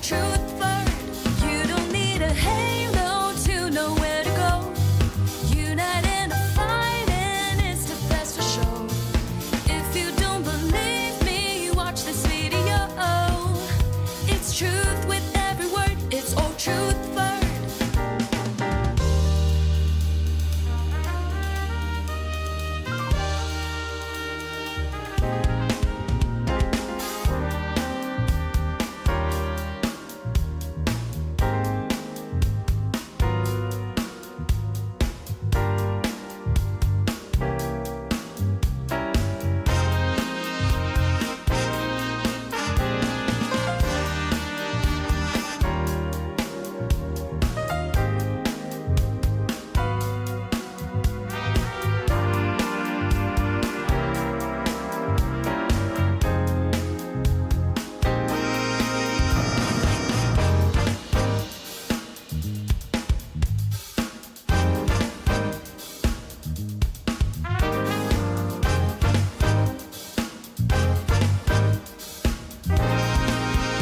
truth word. You don't need a halo to know where to go. Unite and fight, and it's the best for sure. If you don't believe me, watch this video. It's truth with every word. It's Old Truth word. You don't need a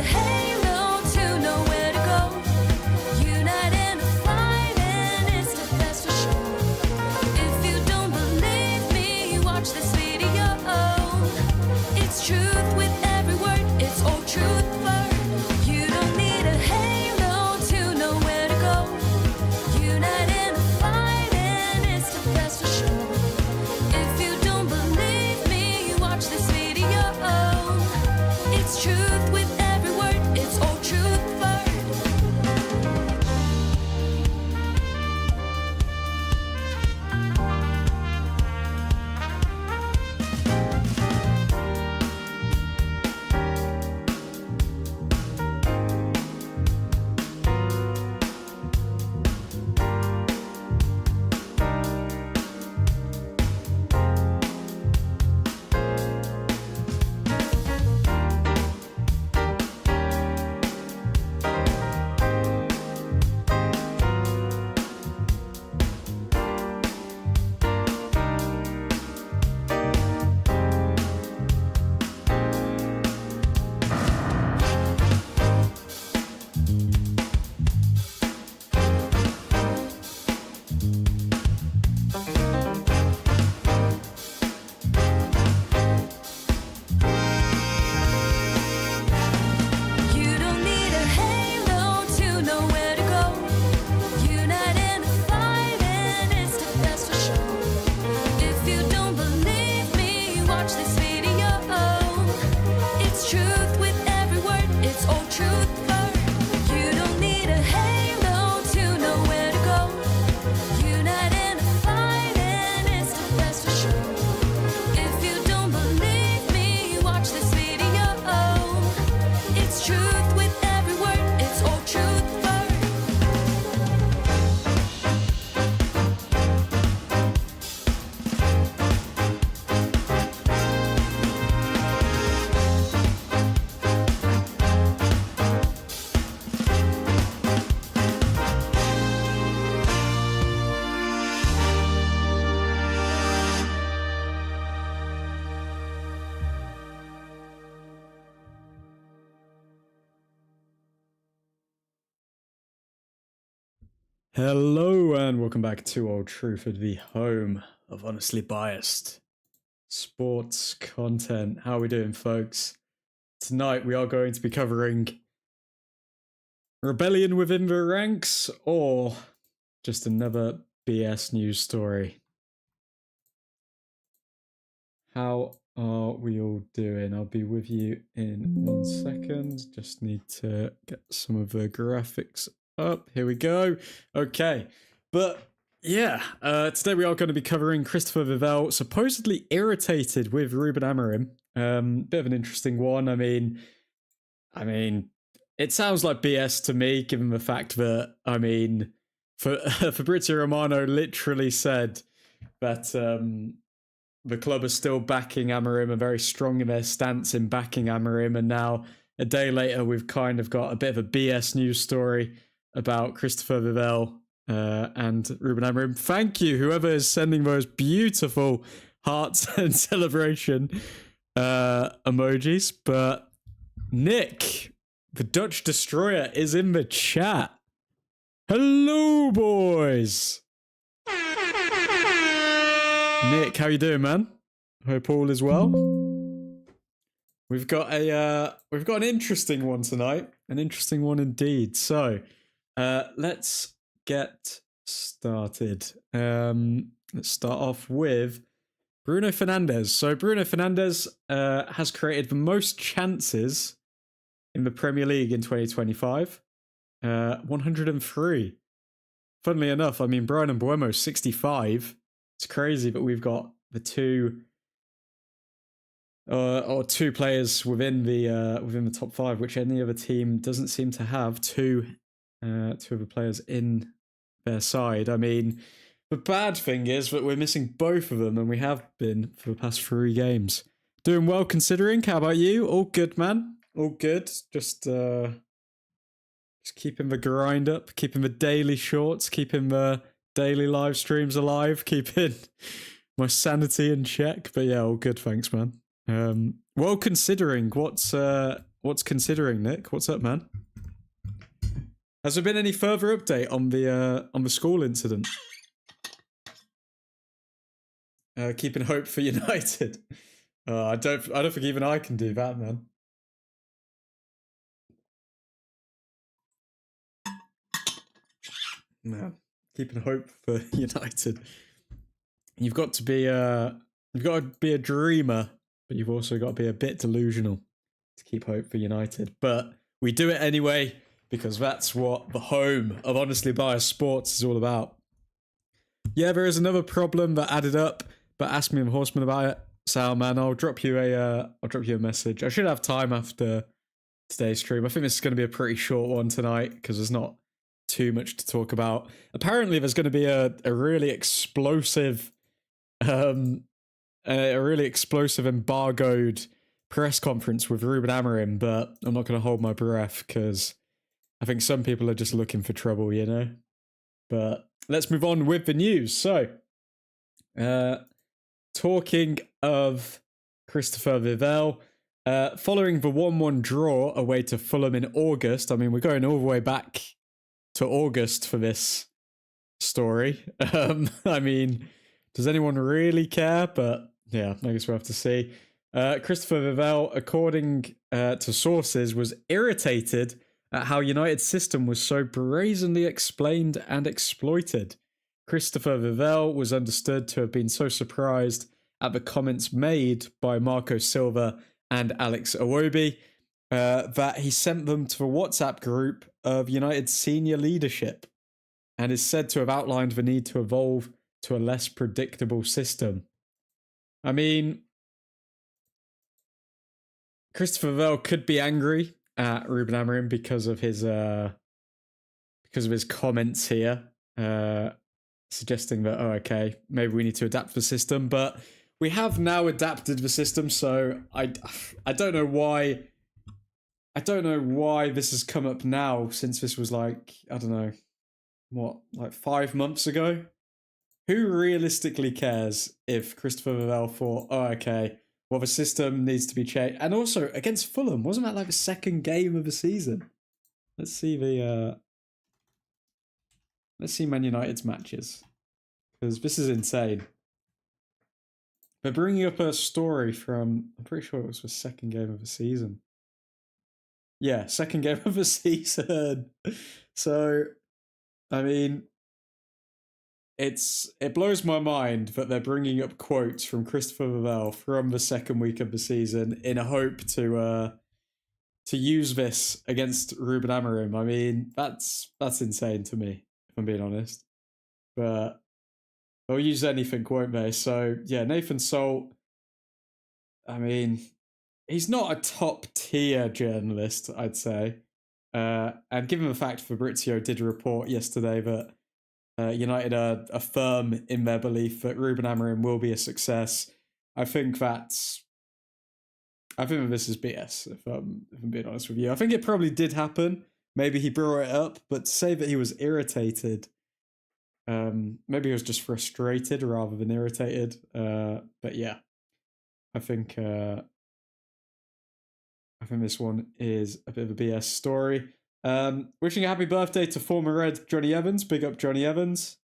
halo to know where to go. Unite and fight, and it's the best for sure. If you don't believe me, watch this video. It's truth with every word. It's Old Truth word. You don't need a halo to know where to go. Unite and fight, and it's the best for sure. If you don't believe me, watch this video. It's truth with every word. It's Old Truth word. You don't need a halo to know where to go. Unite and fight, and it's the best for sure. If you don't believe me, watch this video. It's truth with every word. It's Old Truth word. You don't need a halo to know where to go. Unite and fight, and it's the best for sure. If you don't believe me, watch this video. It's truth with every word. It's Old Truth word. Hello and welcome back to Old Trafford, the home of honestly biased sports content. How are we doing, folks? Tonight we are going to be covering rebellion within the ranks or just another BS news story. How are we all doing? I'll be with you in 1 second. Just need to get some of the graphics up. Here we go. Okay. But yeah, today we are going to be covering Christopher Vivell supposedly irritated with Ruben Amorim. Bit of an interesting one. I mean, it sounds like BS to me, given the fact that, Fabrizio Romano literally said that the club are still backing Amorim and very strong in their stance in backing Amorim, and now a day later we've kind of got a bit of a BS news story about Christopher Vivell and Ruben Amorim. Thank you, whoever is sending those beautiful hearts and celebration. emojis, but Nick, the Dutch Destroyer, is in the chat. Hello, boys. Nick, how you doing, man? Hope all is well. We've got an interesting one tonight, an interesting one indeed. So, let's get started. Let's start off with Bruno Fernandes. So Bruno Fernandes has created the most chances in the Premier League in 2025. 103. Funnily enough, I mean, Brian Mbeumo, 65. It's crazy, but we've got the two players within the top five, which any other team doesn't seem to have. Two other players in their side. I mean, the bad thing is that we're missing both of them, and we have been for the past 3 games. Doing well considering. How about you? All good, man. All good. Just keeping the grind up, keeping the daily shorts, keeping the daily live streams alive, keeping my sanity in check. But yeah, all good. Thanks, man. Well, considering what's considering, Nick? What's up, man? Has there been any further update on the school incident? Keeping hope for United. I don't think even I can do that, man. No, keeping hope for United. You've got to be a dreamer, but you've also got to be a bit delusional to keep hope for United. But we do it anyway, because that's what the home of Honestly Biased Sports is all about. Yeah, there is another problem that added up, but ask me, Horseman, about it. Sal, man, I'll drop you a message. I should have time after today's stream. I think this is going to be a pretty short one tonight because there's not too much to talk about. Apparently, there's going to be a really explosive, embargoed press conference with Ruben Amorim, but I'm not going to hold my breath because I think some people are just looking for trouble, you know. But let's move on with the news. So, talking of Christopher Vivell, following the 1-1 draw away to Fulham in August. I mean, we're going all the way back to August for this story. I mean, does anyone really care? But yeah, I guess we'll have to see. Christopher Vivell, according to sources, was irritated at how United's system was so brazenly explained and exploited. Christopher Vivell was understood to have been so surprised at the comments made by Marco Silva and Alex Iwobi that he sent them to the WhatsApp group of United's senior leadership and is said to have outlined the need to evolve to a less predictable system. I mean, Christopher Vivell could be angry at Ruben Amorim because of his comments here, suggesting that, oh, okay, maybe we need to adapt the system, but we have now adapted the system, so I don't know why. I don't know why this has come up now, since this was like, I don't know, what, like 5 months ago? Who realistically cares if Christopher Vivell thought, oh, okay, well, the system needs to be changed? And also, against Fulham, wasn't that like the second game of the season? Let's see Man United's matches, because this is insane. They're bringing up a story from, I'm pretty sure it was the second game of the season. Yeah, second game of the season. So, I mean, it blows my mind that they're bringing up quotes from Christopher Vivell from the second week of the season in a hope to use this against Ruben Amorim. I mean, that's insane to me, if I'm being honest. But they'll use anything, won't they? So, yeah, Nathan Salt, I mean, he's not a top tier journalist, I'd say. And given the fact Fabrizio did report yesterday that United are firm in their belief that Ruben Amorim will be a success, I think that this is BS, if I'm being honest with you. I think it probably did happen. Maybe he brought it up, but to say that he was irritated, maybe he was just frustrated rather than irritated. But yeah, I think I think this one is a bit of a BS story. Wishing a happy birthday to former Red Johnny Evans. Big up Johnny Evans.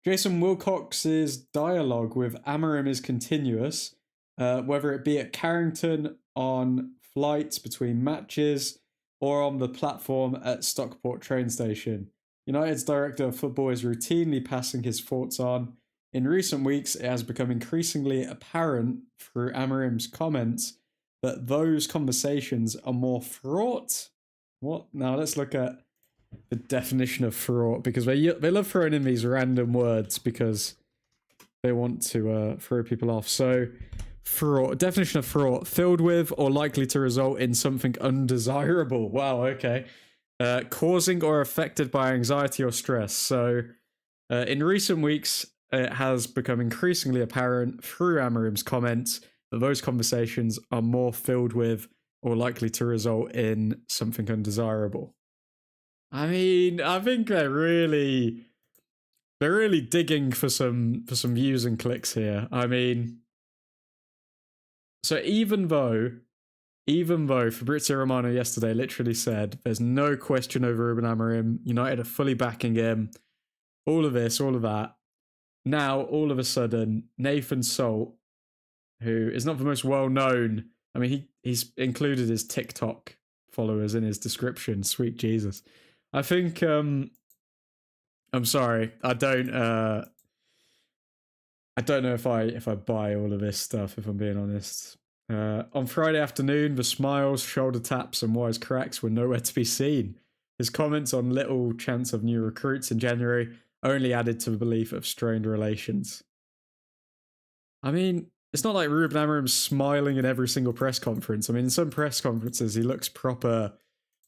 Jason Wilcox's dialogue with Amorim is continuous, whether it be at Carrington, on flights between matches, or on the platform at Stockport train station. United's director of football is routinely passing his thoughts on. In recent weeks, it has become increasingly apparent through Amorim's comments that those conversations are more fraught. What? Now let's look at the definition of fraught, because they love throwing in these random words because they want to throw people off. So, fraught, definition of fraught: filled with or likely to result in something undesirable. Wow, okay. Causing or affected by anxiety or stress. So, in recent weeks, it has become increasingly apparent through Amorim's comments that those conversations are more filled with or likely to result in something undesirable. I mean, I think they're really digging for some views and clicks here. I mean, so even though Fabrizio Romano yesterday literally said there's no question over Ruben Amorim, United are fully backing him, all of this, all of that. Now, all of a sudden, Nathan Salt, who is not the most well known, I mean, he's included his TikTok followers in his description. Sweet Jesus. I think I'm sorry. I don't know if I buy all of this stuff, if I'm being honest. On Friday afternoon, the smiles, shoulder taps, and wise cracks were nowhere to be seen. His comments on little chance of new recruits in January only added to the belief of strained relations. I mean, it's not like Ruben Amorim's smiling in every single press conference. I mean, in some press conferences, he looks proper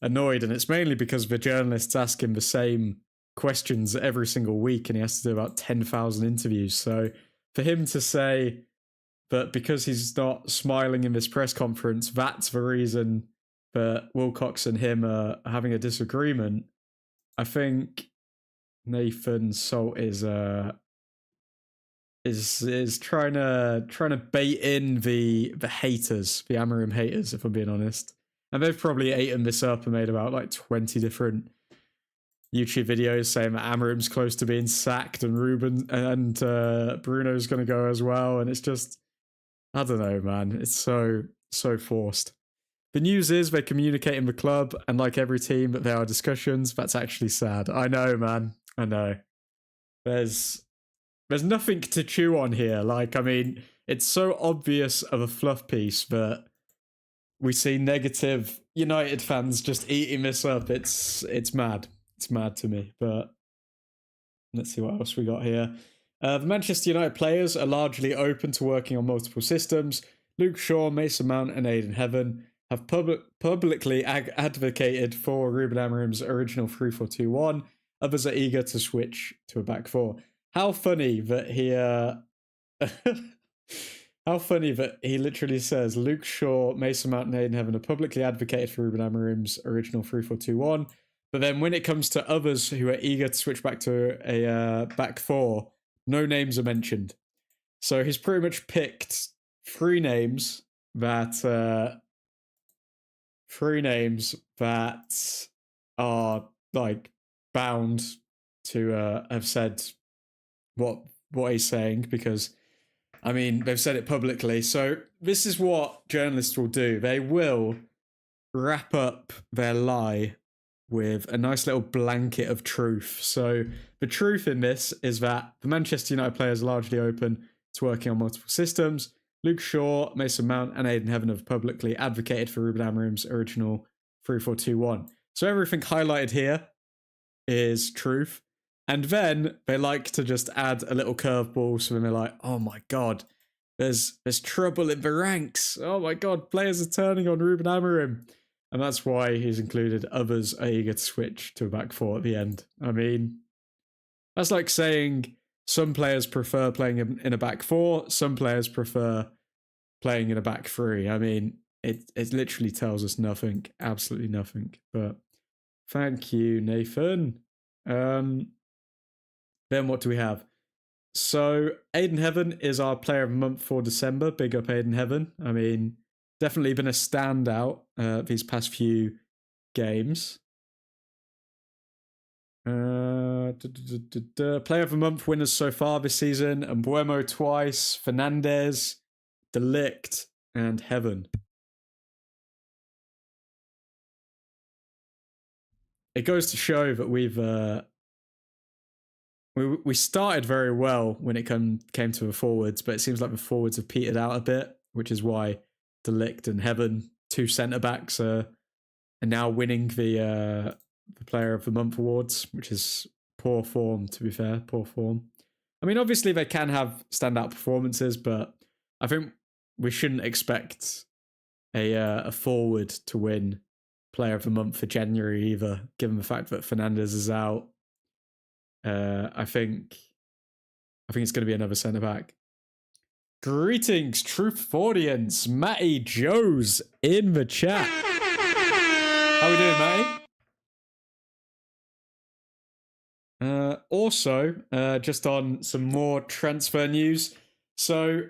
annoyed, and it's mainly because the journalists ask him the same questions every single week, and he has to do about 10,000 interviews. So for him to say that because he's not smiling in this press conference, that's the reason that Wilcox and him are having a disagreement, I think Nathan Salt is trying to bait in the haters, the Amorim haters, if I'm being honest. And they've probably eaten this up and made about like 20 different YouTube videos saying that Amorim's close to being sacked and Ruben and Bruno's going to go as well. And it's just, I don't know, man. It's so forced. The news is they communicate in the club, and like every team, that there are discussions. That's actually sad. I know, man. I know. There's nothing to chew on here. Like, I mean, it's so obvious of a fluff piece that we see negative United fans just eating this up. It's mad. It's mad to me. But let's see what else we got here. The Manchester United players are largely open to working on multiple systems. Luke Shaw, Mason Mount, and Aiden Heaven have publicly advocated for Ruben Amorim's original 3-4-2-1. Others are eager to switch to a back four. How funny that he how funny that he literally says Luke Shaw, Mason Mount, and Aiden Heaven have publicly advocated for Ruben Amorim's original 3-4-2-1. But then when it comes to others who are eager to switch back to a back four, no names are mentioned. So he's pretty much picked three names that are like bound to have said what he's saying, because I mean they've said it publicly. So this is what journalists will do. They will wrap up their lie with a nice little blanket of truth. So the truth in this is that the Manchester United players are largely open to working on multiple systems. Luke Shaw, Mason Mount, and Aiden Heaven have publicly advocated for Ruben Amorim's original 3-4-2-1. So everything highlighted here is truth. And then they like to just add a little curveball. So then they're like, oh my God, there's trouble in the ranks. Oh my God, players are turning on Ruben Amorim. And that's why he's included others are eager to switch to a back four at the end. I mean, that's like saying some players prefer playing in a back four, some players prefer playing in a back three. I mean, it literally tells us nothing, absolutely nothing. But thank you, Nathan. Then what do we have? So Aiden Heaven is our player of the month for December. Big up Aiden Heaven. I mean, definitely been a standout these past few games. Player of the month winners so far this season: Mbuemo twice, Fernandez, De Ligt, and Heaven. It goes to show that we started very well when it came to the forwards, but it seems like the forwards have petered out a bit, which is why De Ligt and Heaven, 2 centre backs, are now winning the Player of the Month awards, which is poor form, to be fair. Poor form. I mean, obviously they can have standout performances, but I think we shouldn't expect a forward to win Player of the Month for January either, given the fact that Fernandez is out. I think it's going to be another centre back. Greetings, truth audience. Matty Joe's in the chat. How we doing, Matty? Also, just on some more transfer news. So,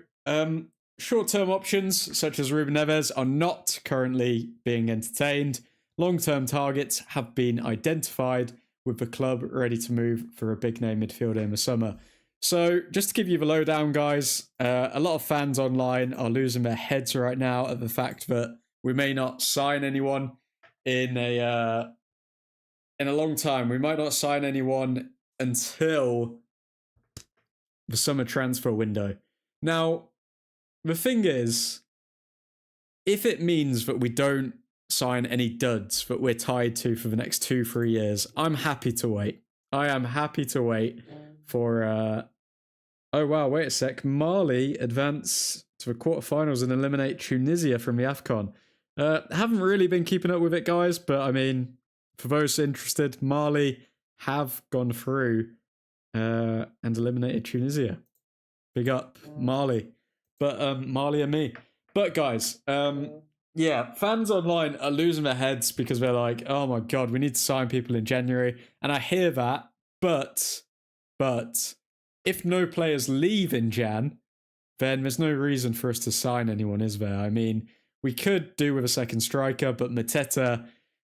short-term options such as Ruben Neves are not currently being entertained. Long-term targets have been identified, with the club ready to move for a big-name midfielder in the summer. So, just to give you the lowdown, guys, a lot of fans online are losing their heads right now at the fact that we may not sign anyone in a long time. We might not sign anyone until the summer transfer window. Now, the thing is, if it means that we don't sign any duds that we're tied to for the next 2-3 years, I'm happy to wait. I am happy to wait for... Oh, wow, wait a sec. Mali advance to the quarterfinals and eliminate Tunisia from the AFCON. Haven't really been keeping up with it, guys, but I mean, for those interested, Mali have gone through and eliminated Tunisia. Big up, Mali. But Mali and me. But guys, yeah, fans online are losing their heads because they're like, oh my God, we need to sign people in January. And I hear that, but if no players leave in Jan, then there's no reason for us to sign anyone, is there? I mean, we could do with a second striker, but Mateta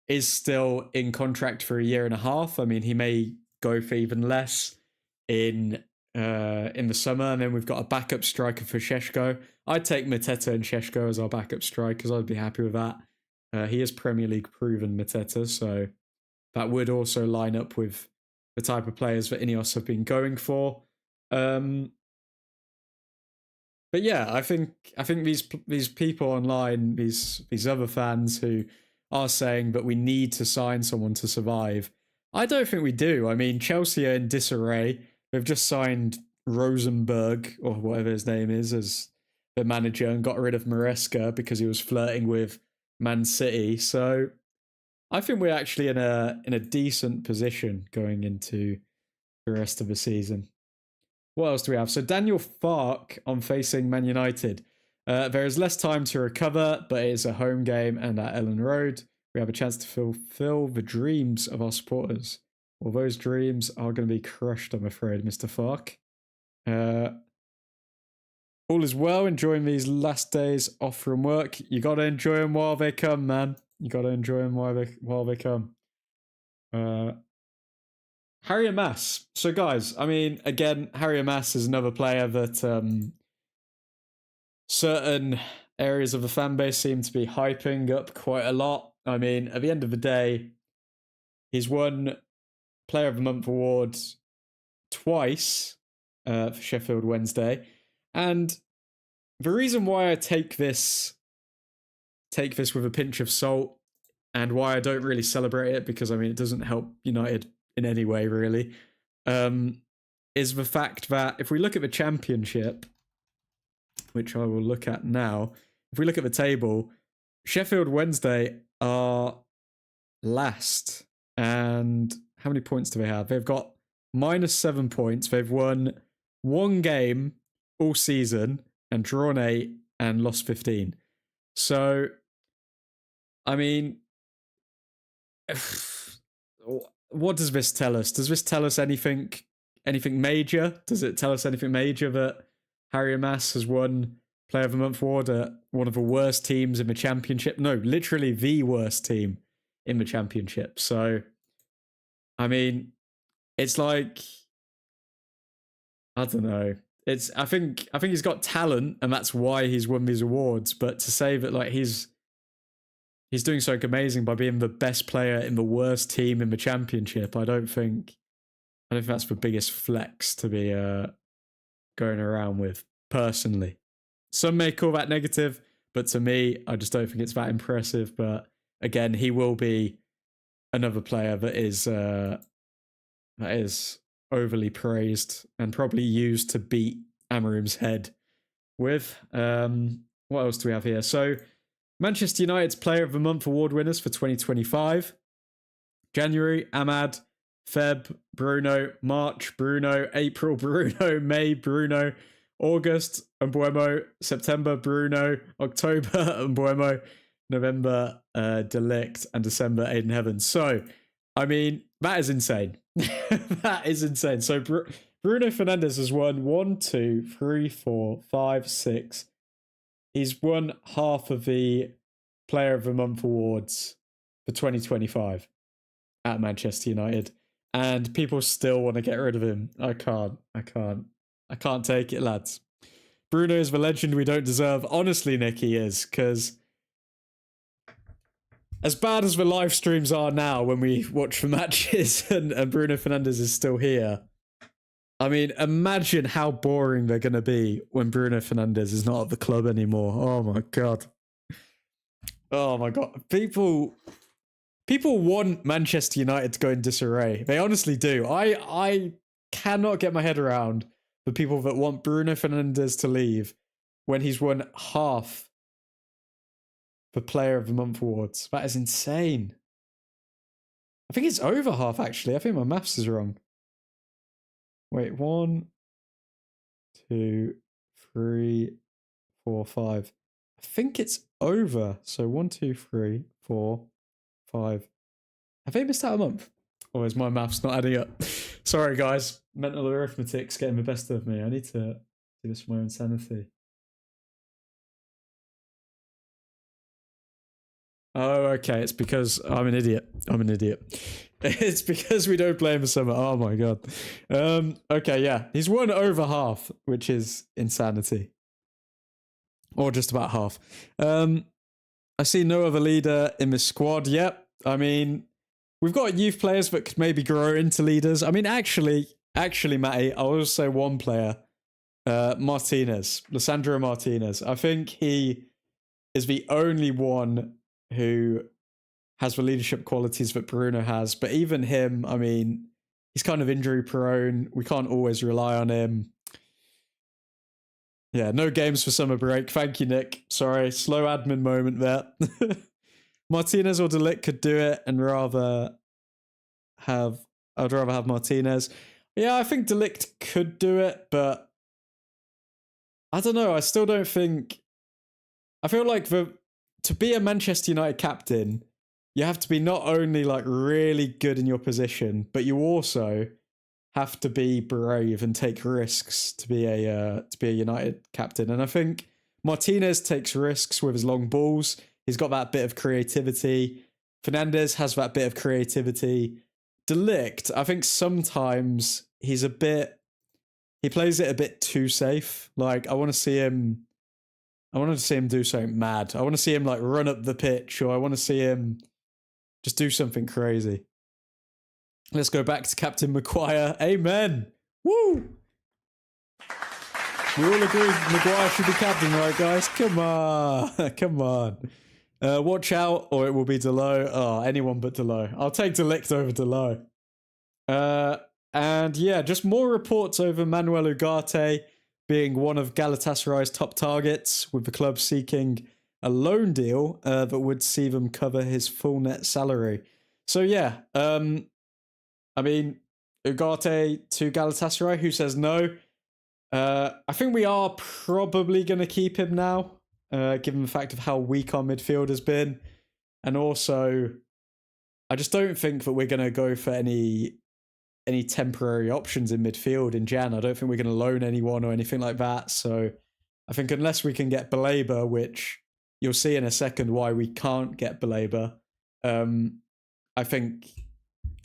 is still in contract for 1.5 years. I mean, he may go for even less in the summer, and then we've got a backup striker for Šeško. I'd take Mateta and Šeško as our backup strikers. I'd be happy with that. He is Premier League proven, Mateta, so that would also line up with the type of players that INEOS have been going for. But yeah, I think these people online, these other fans who are saying that we need to sign someone to survive, I don't think we do. I mean, Chelsea are in disarray. They've just signed Rosenberg, or whatever his name is, as the manager, and got rid of Maresca because he was flirting with Man City. So I think we're actually in a decent position going into the rest of the season. What else do we have? So Daniel Fark on facing Man United. There is less time to recover, but it is a home game and at Ellen Road, we have a chance to fulfill the dreams of our supporters. Well, those dreams are going to be crushed, I'm afraid, Mr. Fark. All is well, enjoying these last days off from work. You got to enjoy them while they come, man. You got to enjoy them while they come. Harry Mass. So, guys, I mean, again, Harry Mass is another player that certain areas of the fan base seem to be hyping up quite a lot. I mean, at the end of the day, he's won Player of the Month award twice for Sheffield Wednesday. And the reason why I take this with a pinch of salt, and why I don't really celebrate it, because I mean it doesn't help United in any way really, is the fact that if we look at the Championship, which I will look at now, if we look at the table, Sheffield Wednesday are last. And how many points do they have? They've got -7 points. They've won 1 game all season and drawn 8 and lost 15. So, I mean, what does this tell us? Does this tell us anything major? Does it tell us anything major that Harry Mass has won Player of the Month award at one of the worst teams in the championship. No, literally the worst team in the championship. So, I mean, it's like, I don't know. I think he's got talent, and that's why he's won these awards. But to say that like he's doing something amazing by being the best player in the worst team in the championship, I don't think that's the biggest flex to be going around with, personally. Some may call that negative, but to me, I just don't think it's that impressive. But again, he will be another player that is overly praised and probably used to beat Amorim's head with. What else do we have here? So, Manchester United's Player of the Month award winners for 2025. January, Ahmad. Feb, Bruno. March, Bruno. April, Bruno. May, Bruno. August, Mbuemo. September, Bruno. October, Mbuemo. November, De Ligt. And December, Aiden Heavens. So, I mean, that is insane. That is insane. So, Bruno Fernandes has won 1, 2, 3, 4, 5, 6. He's won half of the Player of the Month awards for 2025 at Manchester United. And people still want to get rid of him. I can't take it, lads. Bruno is the legend we don't deserve. Honestly, Nick, he is. Because as bad as the live streams are now when we watch the matches and Bruno Fernandes is still here, I mean, imagine how boring they're going to be when Bruno Fernandes is not at the club anymore. Oh, my God. Oh, my God. People want Manchester United to go in disarray. They honestly do. I cannot get my head around the people that want Bruno Fernandes to leave when he's won half the Player of the Month awards. That is insane. I think it's over half, actually. I think my maths is wrong. Wait, 1, 2, 3, 4, 5. I think it's over. So 1, 2, 3, 4, 5. Have they missed out a month? Or is my maths not adding up? Sorry, guys. Mental arithmetic's getting the best of me. I need to do this for my own sanity. Oh, okay. It's because I'm an idiot. It's because we don't play in the summer. Oh, my God. Okay, yeah. He's won over half, which is insanity. Or just about half. I see no other leader in the squad. Yep. I mean, we've got youth players that could maybe grow into leaders. I mean, actually, Matty, I'll also say one player. Martinez. Lissandro Martinez. I think he is the only one who has the leadership qualities that Bruno has. But even him, I mean, he's kind of injury prone. We can't always rely on him. Yeah, no games for summer break. Thank you, Nick. Sorry, slow admin moment there. Martinez or De Ligt could do it, and I'd rather have Martinez. Yeah, I think De Ligt could do it, but I don't know. I still don't think. I feel like to be a Manchester United captain, you have to be not only like really good in your position, but you also have to be brave and take risks to be a United captain. And I think Martinez takes risks with his long balls. He's got that bit of creativity. Fernandes has that bit of creativity. De Ligt, I think sometimes he plays it a bit too safe. Like, I want to see him do something mad. I want to see him like run up the pitch, or I want to see him just do something crazy. Let's go back to Captain Maguire. Amen. Woo! We all agree Maguire should be captain, right, guys? Come on. Come on. Watch out, or it will be Delo. Oh, anyone but Delo. I'll take De Ligt over Delo. And yeah, just more reports over Manuel Ugarte being one of Galatasaray's top targets, with the club seeking a loan deal that would see them cover his full net salary. So yeah, I mean, Ugarte to Galatasaray, who says no? I think we are probably going to keep him now, given the fact of how weak our midfield has been. And also, I just don't think that we're going to go for any temporary options in midfield in Jan. I don't think we're going to loan anyone or anything like that. So I think unless we can get Baleba, which you'll see in a second why we can't get Baleba, I think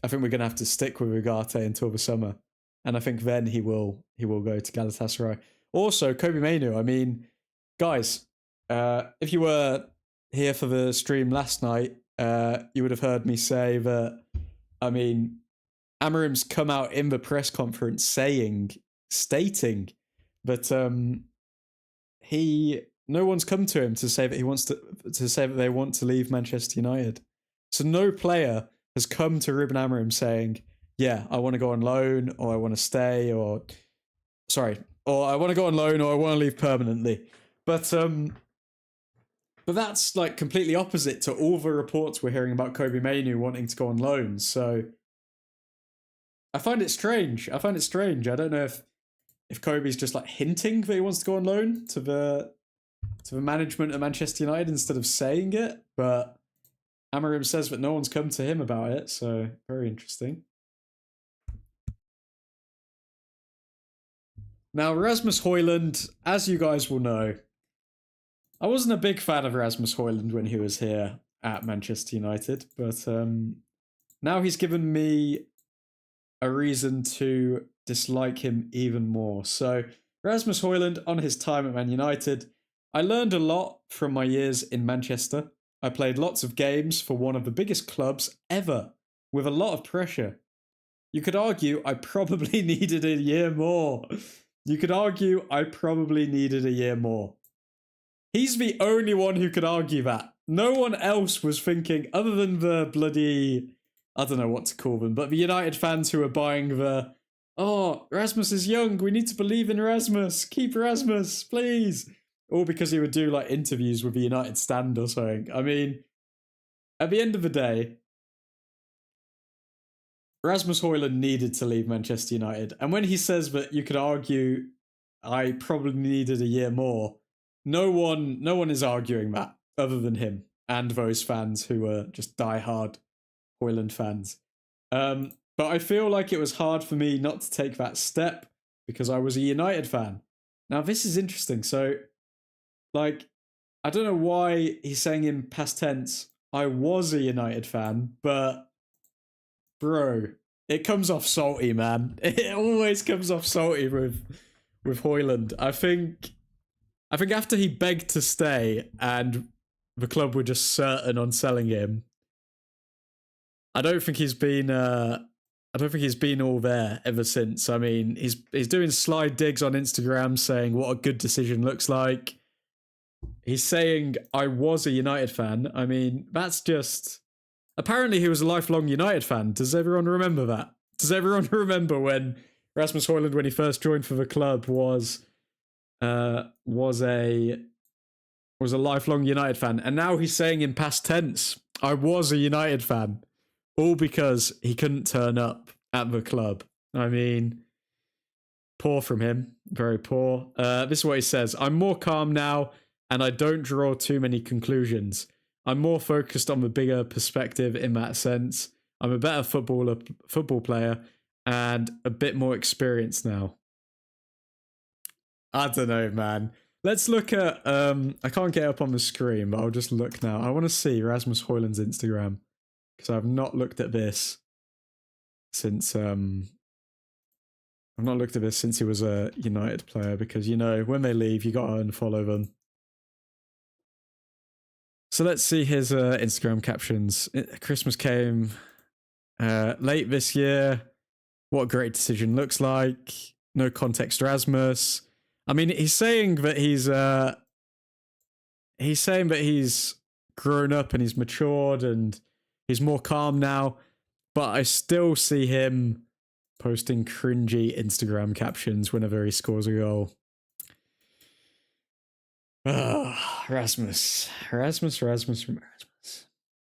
we're going to have to stick with Ugarte until the summer. And I think then he will go to Galatasaray. Also, Kobe Mainu, I mean, guys, if you were here for the stream last night, you would have heard me say that, I mean, Amorim's come out in the press conference stating that no one's come to him to say that he wants to say that they want to leave Manchester United. So no player has come to Ruben Amorim saying, yeah, I want to go on loan, or I want to stay, or I want to go on loan, or I want to leave permanently. But that's like completely opposite to all the reports we're hearing about Kobe Mainu wanting to go on loan. So I find it strange. I don't know if Kobe's just like hinting that he wants to go on loan to the management of Manchester United instead of saying it, but Amorim says that no one's come to him about it, so very interesting. Now, Rasmus Højlund, as you guys will know, I wasn't a big fan of Rasmus Højlund when he was here at Manchester United, but now he's given me a reason to dislike him even more. So, Rasmus Højlund, on his time at Man United, I learned a lot from my years in Manchester. I played lots of games for one of the biggest clubs ever, with a lot of pressure. You could argue I probably needed a year more. He's the only one who could argue that. No one else was thinking, other than the bloody, I don't know what to call them, but the United fans who are buying the, oh, Rasmus is young, we need to believe in Rasmus, keep Rasmus, please. Or because he would do like interviews with the United stand or something. I mean, at the end of the day, Rasmus Højlund needed to leave Manchester United. And when he says that you could argue I probably needed a year more, no one is arguing that other than him and those fans who are just diehard Højlund fans. But I feel like it was hard for me not to take that step because I was a United fan. Now, this is interesting. So, like, I don't know why he's saying in past tense, I was a United fan, but bro, it comes off salty, man. It always comes off salty with Højlund. I think after he begged to stay and the club were just certain on selling him, I don't think he's been all there ever since. I mean, he's doing sly digs on Instagram saying what a good decision looks like. He's saying, I was a United fan. I mean, that's just... Apparently he was a lifelong United fan. Does everyone remember that? Does everyone remember when Rasmus Højlund, when he first joined for the club, was a lifelong United fan? And now he's saying in past tense, I was a United fan. All because he couldn't turn up at the club. I mean, poor from him. Very poor. This is what he says. I'm more calm now, and I don't draw too many conclusions. I'm more focused on the bigger perspective in that sense. I'm a better football player, and a bit more experienced now. I don't know, man. Let's look at... I can't get up on the screen, but I'll just look now. I want to see Rasmus Højlund's Instagram, because I've not looked at this since... I've not looked at this since he was a United player, because, you know, when they leave, you got to unfollow them. So let's see his Instagram captions. Christmas came late this year. What a great decision looks like. No context, Rasmus. I mean, he's saying that he's grown up and he's matured and he's more calm now. But I still see him posting cringy Instagram captions whenever he scores a goal. Rasmus.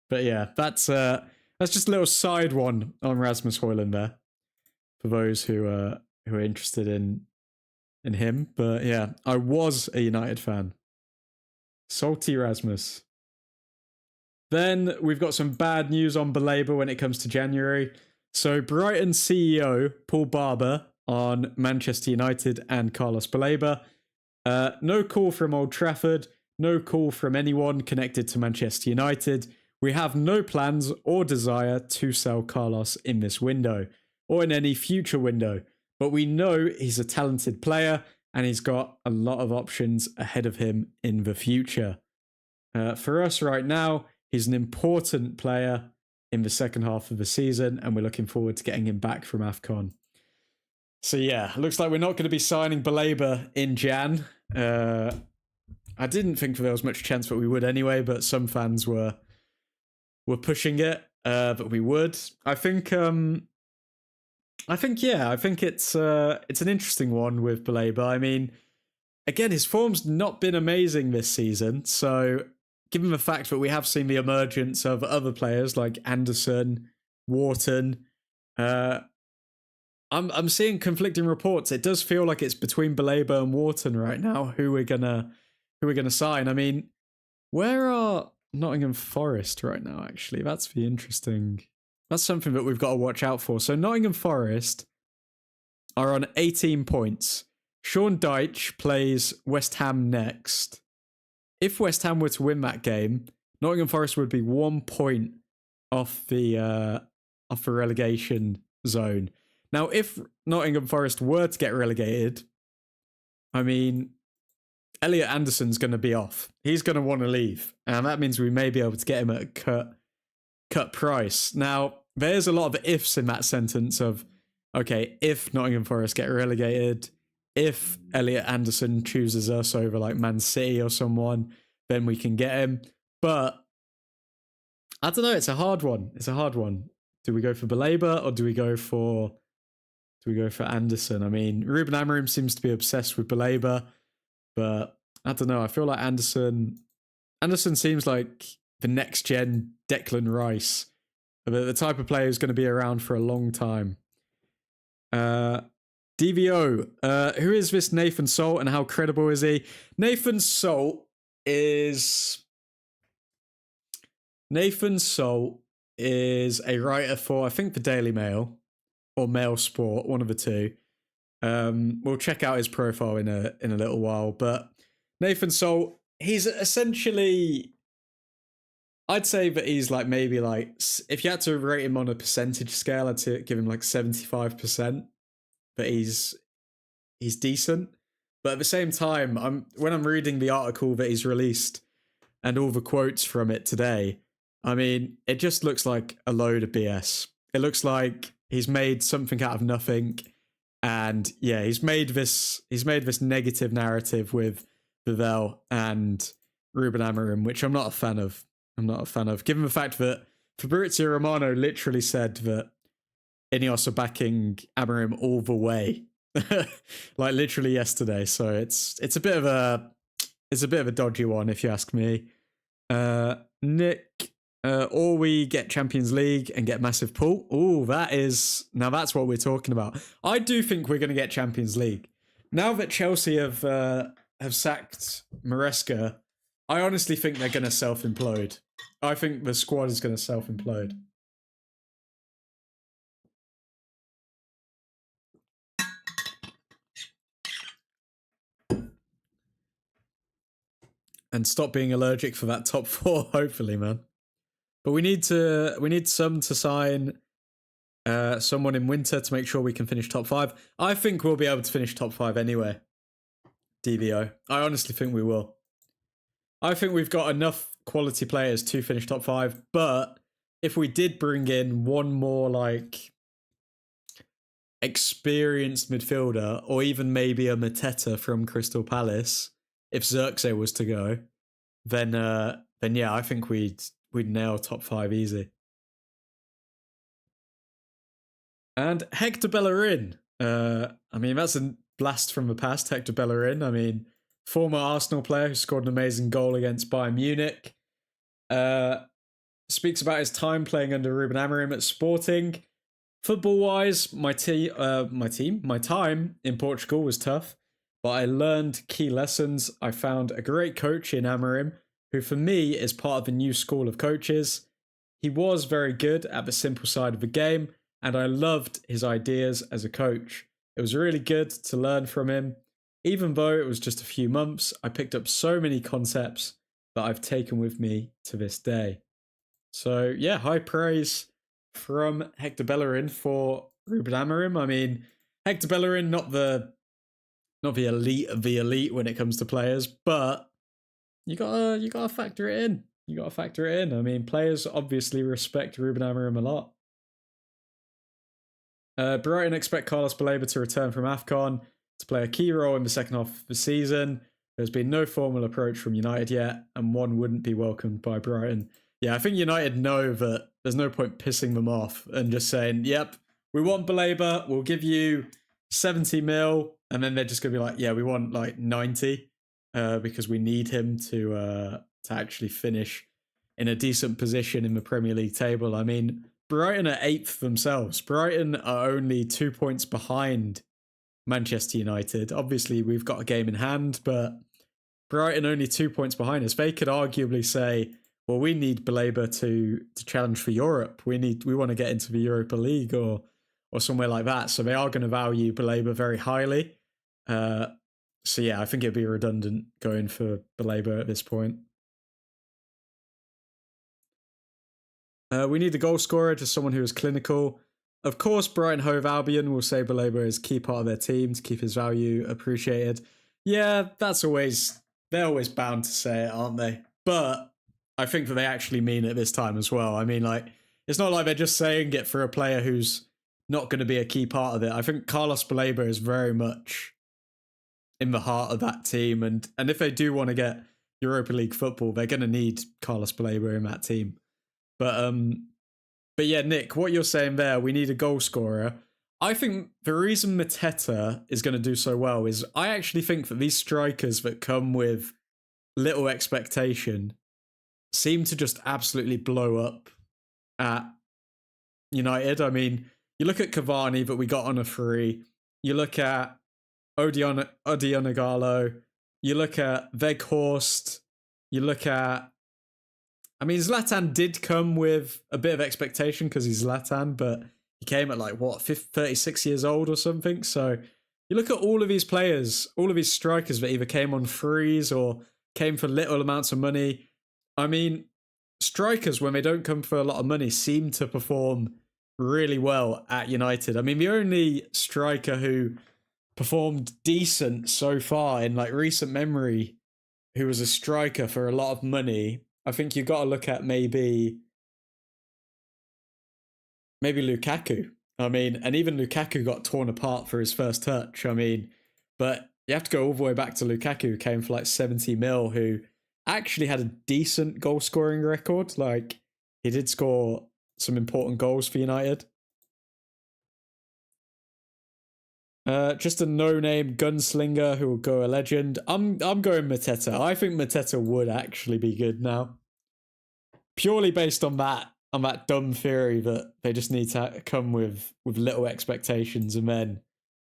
But yeah, that's just a little side one on Rasmus Højlund there for those who are interested in him. But yeah, I was a United fan. Salty Rasmus. Then we've got some bad news on Baleba when it comes to January. So Brighton CEO Paul Barber on Manchester United and Carlos Baleba. No call from Old Trafford. No call from anyone connected to Manchester United. We have no plans or desire to sell Carlos in this window or in any future window. But we know he's a talented player and he's got a lot of options ahead of him in the future. For us right now, he's an important player in the second half of the season, and we're looking forward to getting him back from AFCON. So yeah, looks like we're not going to be signing Baleba in Jan. I didn't think there was much chance that we would anyway, but some fans were pushing it that we would. I think it's an interesting one with Baleba. I mean, again, his form's not been amazing this season, so given the fact that we have seen the emergence of other players like Anderson, Wharton, I'm seeing conflicting reports. It does feel like it's between Baleba and Wharton right now who we're gonna sign. I mean, where are Nottingham Forest right now? Actually, that's something that we've got to watch out for. So Nottingham Forest are on 18 points. Sean Dyche plays West Ham next. If West Ham were to win that game, Nottingham Forest would be 1 point off the relegation zone. Now, if Nottingham Forest were to get relegated, I mean, Elliot Anderson's going to be off. He's going to want to leave, and that means we may be able to get him at a cut price. Now, there's a lot of ifs in that sentence of, okay, if Nottingham Forest get relegated, if Elliot Anderson chooses us over like Man City or someone, then we can get him. But I don't know. It's a hard one. Do we go for Baleba or do we go for Anderson? I mean, Ruben Amorim seems to be obsessed with Baleba, but I don't know. I feel like Anderson seems like the next gen Declan Rice, the type of player who's going to be around for a long time. DVO, who is this Nathan Salt and how credible is he? Nathan Salt is a writer for, I think, the Daily Mail or Mail Sport, one of the two. We'll check out his profile in a little while, but Nathan Salt, he's essentially, I'd say that he's like maybe like, if you had to rate him on a percentage scale, I'd give him like 75%. But he's decent. But at the same time, when I'm reading the article that he's released and all the quotes from it today, I mean, it just looks like a load of BS. It looks like he's made something out of nothing, and yeah, he's made this negative narrative with Vivell and Ruben Amorim, which I'm not a fan of. Given the fact that Fabrizio Romano literally said that INEOS are backing Amorim all the way, like literally yesterday. So it's a bit of a dodgy one, if you ask me. Nick, or we get Champions League and get massive pull. Oh, that's what we're talking about. I do think we're going to get Champions League now that Chelsea have sacked Maresca. I honestly think they're going to self-implode. I think the squad is going to self-implode. And stop being allergic for that top four, hopefully, man. But we need some to sign someone in winter to make sure we can finish top 5. I think we'll be able to finish top 5 anyway. DVO. I honestly think we will. I think we've got enough quality players to finish top 5, but if we did bring in one more like experienced midfielder, or even maybe a Mateta from Crystal Palace, if Xerxes was to go, then yeah, I think we'd nail top 5 easy. And Hector Bellerin. I mean, that's a blast from the past, Hector Bellerin. I mean, former Arsenal player who scored an amazing goal against Bayern Munich. Speaks about his time playing under Ruben Amorim at Sporting. Football-wise, my time in Portugal was tough, but I learned key lessons. I found a great coach in Amorim, who for me is part of a new school of coaches. He was very good at the simple side of the game, and I loved his ideas as a coach. It was really good to learn from him. Even though it was just a few months, I picked up so many concepts that I've taken with me to this day. So yeah, high praise from Hector Bellerin for Ruben Amorim. I mean, Hector Bellerin, not the elite of the elite when it comes to players, but you gotta factor it in. You gotta factor it in. I mean, players obviously respect Ruben Amorim a lot. Brighton expect Carlos Baleba to return from AFCON to play a key role in the second half of the season. There's been no formal approach from United yet, and one wouldn't be welcomed by Brighton. Yeah, I think United know that there's no point pissing them off and just saying, yep, we want Baleba, we'll give you 70 mil, and then they're just going to be like, yeah, we want like 90 because we need him to actually finish in a decent position in the Premier League table. I mean, Brighton are 8th themselves. Brighton are only 2 points behind Manchester United. Obviously, we've got a game in hand, but Brighton only 2 points behind us. They could arguably say, well, we need Baleba to challenge for Europe. We want to get into the Europa League or somewhere like that. So they are going to value Baleba very highly. So yeah, I think it'd be redundant going for Baleba at this point. We need a goal scorer, just someone who is clinical. Of course, Brighton Hove Albion will say Baleba is a key part of their team to keep his value appreciated. Yeah, they're always bound to say it, aren't they? But I think that they actually mean it this time as well. I mean, like, it's not like they're just saying it for a player who's not going to be a key part of it. I think Carlos Baleba is very much in the heart of that team. And if they do want to get Europa League football, they're going to need Carlos Baleba in that team. But yeah, Nick, what you're saying there, we need a goal scorer. I think the reason Mateta is going to do so well is I actually think that these strikers that come with little expectation seem to just absolutely blow up at United. I mean, you look at Cavani that we got on a free. You look at Odion Igalo. You look at Weghorst. You look at... I mean, Zlatan did come with a bit of expectation because he's Zlatan, but he came at like, 36 years old or something. So you look at all of these players, all of these strikers that either came on frees or came for little amounts of money. I mean, strikers, when they don't come for a lot of money, seem to perform really well at United. I mean, the only striker who performed decent so far in like recent memory, who was a striker for a lot of money, I think you've got to look at maybe Lukaku. I mean, and even Lukaku got torn apart for his first touch. I mean, but you have to go all the way back to Lukaku, who came for like 70 mil, who actually had a decent goal scoring record. Like, he did score some important goals for United. Just a no-name gunslinger who will go a legend. I'm going Mateta. I think Mateta would actually be good now, purely based on that dumb theory that they just need to come with little expectations and then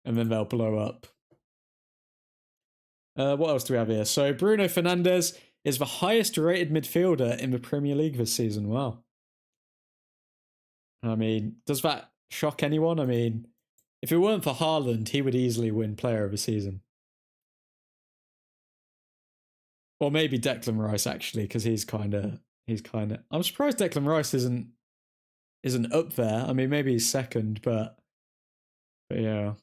they'll blow up. What else do we have here? So Bruno Fernandes is the highest rated midfielder in the Premier League this season. Wow. I mean, does that shock anyone? I mean, if it weren't for Haaland, he would easily win Player of the Season. Or maybe Declan Rice, actually, because he's kind of... I'm surprised Declan Rice isn't up there. I mean, maybe he's second, but yeah.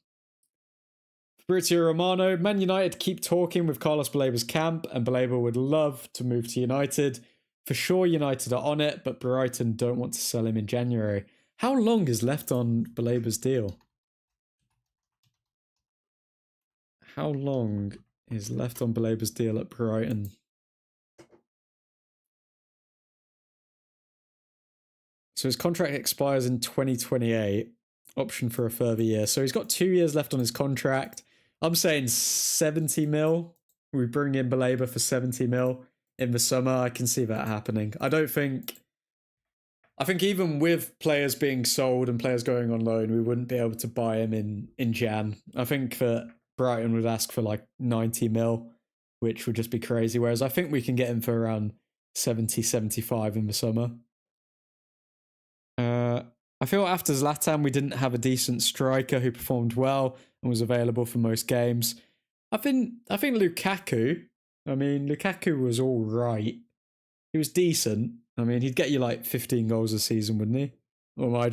Fabrizio Romano, Man United keep talking with Carlos Baleba's camp, and Baleba would love to move to United. For sure, United are on it, but Brighton don't want to sell him in January. How long is left on Baleba's deal? How long is left on Baleba's deal at Brighton? So his contract expires in 2028. Option for a further year. So he's got 2 years left on his contract. I'm saying 70 mil. We bring in Baleba for 70 mil in the summer. I can see that happening. I think even with players being sold and players going on loan, we wouldn't be able to buy him in Jan. I think that Brighton would ask for like 90 mil, which would just be crazy. Whereas I think we can get him for around 70, 75 in the summer. I feel after Zlatan, we didn't have a decent striker who performed well and was available for most games. I think Lukaku. I mean, Lukaku was all right. He was decent. I mean, he'd get you like 15 goals a season, wouldn't he? Or am I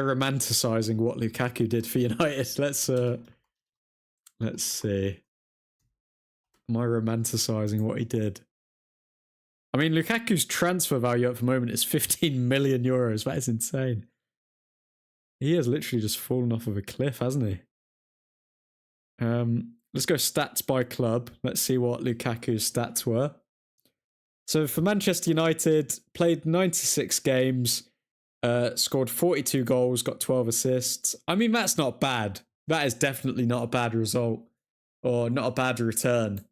romanticizing what Lukaku did for United? Let's see. Am I romanticizing what he did? I mean, Lukaku's transfer value at the moment is 15 million euros. That is insane. He has literally just fallen off of a cliff, hasn't he? Let's go stats by club. Let's see what Lukaku's stats were. So for Manchester United, played 96 games, scored 42 goals, got 12 assists. I mean, that's not bad. That is definitely not a bad result or not a bad return.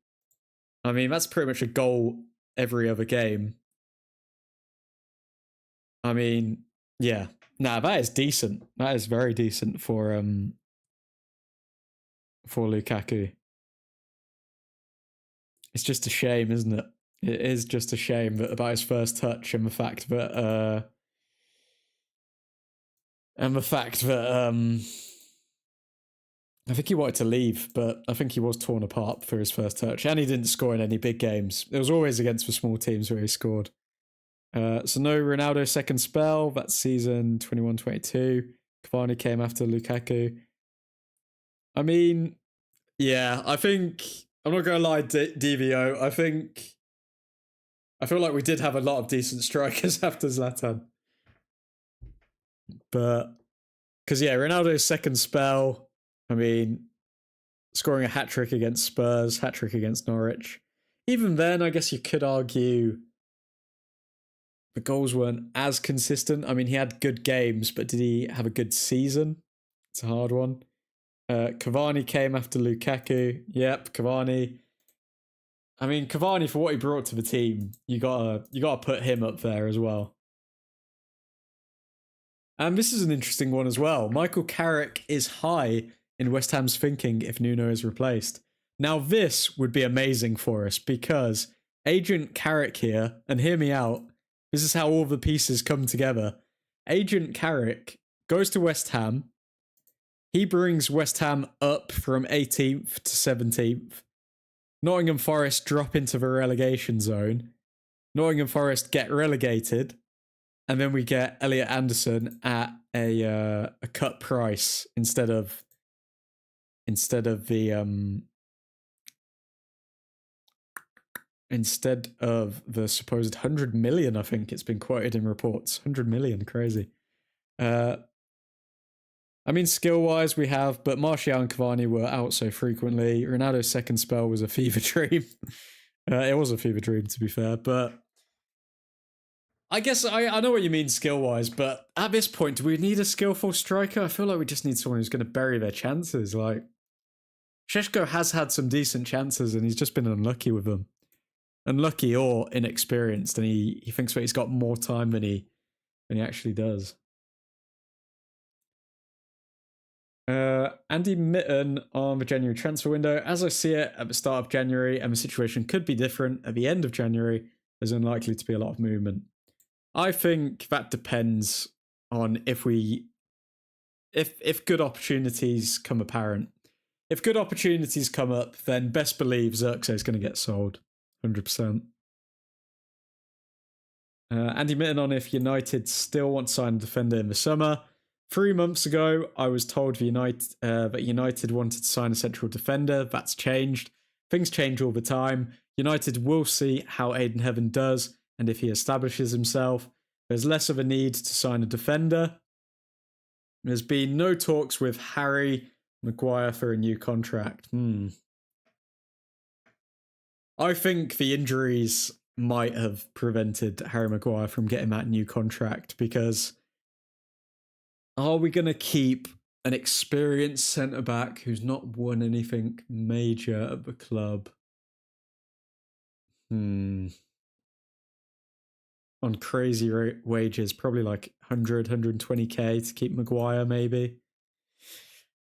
I mean, that's pretty much a goal every other game. I mean, yeah. Nah, that is decent. That is very decent for Lukaku. It's just a shame, isn't it? It is just a shame that about his first touch and the fact that I think he wanted to leave, but I think he was torn apart for his first touch, and he didn't score in any big games. It was always against the small teams where he scored. So no Ronaldo second spell. That's season 21-22. Cavani came after Lukaku. I mean, yeah, I think I'm not going to lie, DVO. I feel like we did have a lot of decent strikers after Zlatan, but because yeah, Ronaldo's second spell. I mean, scoring a hat trick against Spurs, hat trick against Norwich. Even then, I guess you could argue the goals weren't as consistent. I mean, he had good games, but did he have a good season? It's a hard one. Cavani came after Lukaku. Yep, Cavani. I mean, Cavani, for what he brought to the team, you gotta put him up there as well. And this is an interesting one as well. Michael Carrick is high in West Ham's thinking if Nuno is replaced. Now, this would be amazing for us because Agent Carrick here, and hear me out, this is how all the pieces come together. Agent Carrick goes to West Ham. He brings West Ham up from 18th to 17th. Nottingham Forest drop into the relegation zone. Nottingham Forest get relegated. And then we get Elliot Anderson at a cut price instead of the supposed 100 million. I think it's been quoted in reports. 100 million, crazy. I mean, skill-wise we have, but Martial and Cavani were out so frequently. Ronaldo's second spell was a fever dream. It was a fever dream, to be fair, but I guess I know what you mean skill-wise, but at this point, do we need a skillful striker? I feel like we just need someone who's going to bury their chances. Like, Šeško has had some decent chances, and he's just been unlucky with them. Unlucky or inexperienced, and he thinks that he's got more time than he actually does. Andy Mitten on the January transfer window. As I see it at the start of January, and the situation could be different at the end of January, there's unlikely to be a lot of movement. I think that depends on if good opportunities come apparent. If good opportunities come up, then best believe Xerxes is going to get sold. 100%. Andy Mitten on if United still want to sign a defender in the summer. 3 months ago, I was told that United wanted to sign a central defender. That's changed. Things change all the time. United will see how Aiden Heaven does and if he establishes himself. There's less of a need to sign a defender. There's been no talks with Harry Maguire for a new contract. I think the injuries might have prevented Harry Maguire from getting that new contract because are we going to keep an experienced centre-back who's not won anything major at the club? On crazy wages, probably like 100, 120k to keep Maguire, maybe.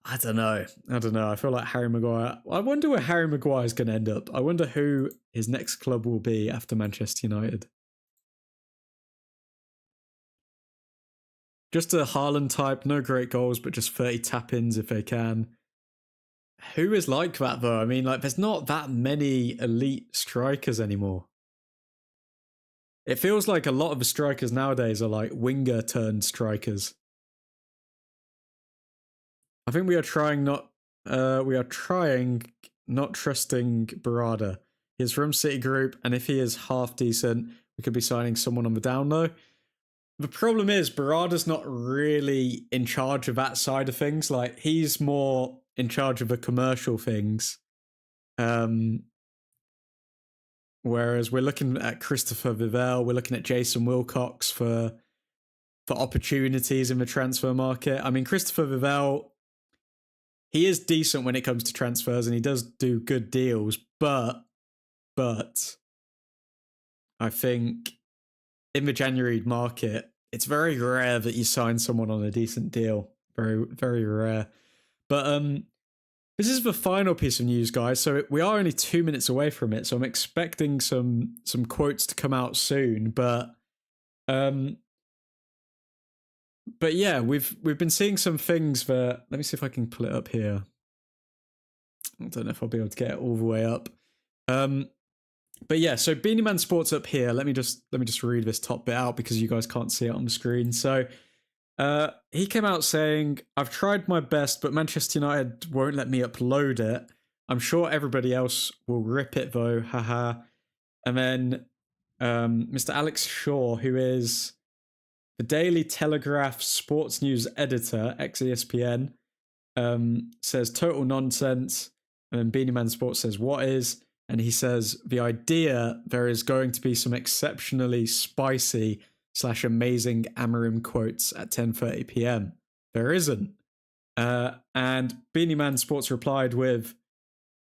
I don't know. I feel like Harry Maguire. I wonder where Harry Maguire is going to end up. I wonder who his next club will be after Manchester United. Just a Haaland type, no great goals, but just 30 tap-ins if they can. who is like that though? I mean, like, there's not that many elite strikers anymore. It feels like a lot of the strikers nowadays are like winger turned strikers. I think we are trying not trusting Barada. He's from Citigroup, and if he is half decent, we could be signing someone on the down low. The problem is Barada's not really in charge of that side of things. Like, he's more in charge of the commercial things. Whereas we're looking at Christopher Vivell, we're looking at Jason Wilcox for opportunities in the transfer market. I mean, Christopher Vivell, he is decent when it comes to transfers and he does do good deals, but I think in the January market, it's very rare that you sign someone on a decent deal. Very, very rare. But this is the final piece of news, guys. So we are only 2 minutes away from it. So I'm expecting some quotes to come out soon. But yeah, we've been seeing some things that, let me see if I can pull it up here. I don't know if I'll be able to get it all the way up. But yeah, so Beanie Man Sports up here. Let me just read this top bit out because you guys can't see it on the screen. So he came out saying, "I've tried my best, but Manchester United won't let me upload it. I'm sure everybody else will rip it though, haha." And then Mr. Alex Shaw, who is the Daily Telegraph sports news editor, ex-ESPN, says total nonsense. And then Beanie Man Sports says, "What is?" And he says, "The idea there is going to be some exceptionally spicy / amazing Amorim quotes at 10:30 p.m. There isn't." And Beanie Man Sports replied with,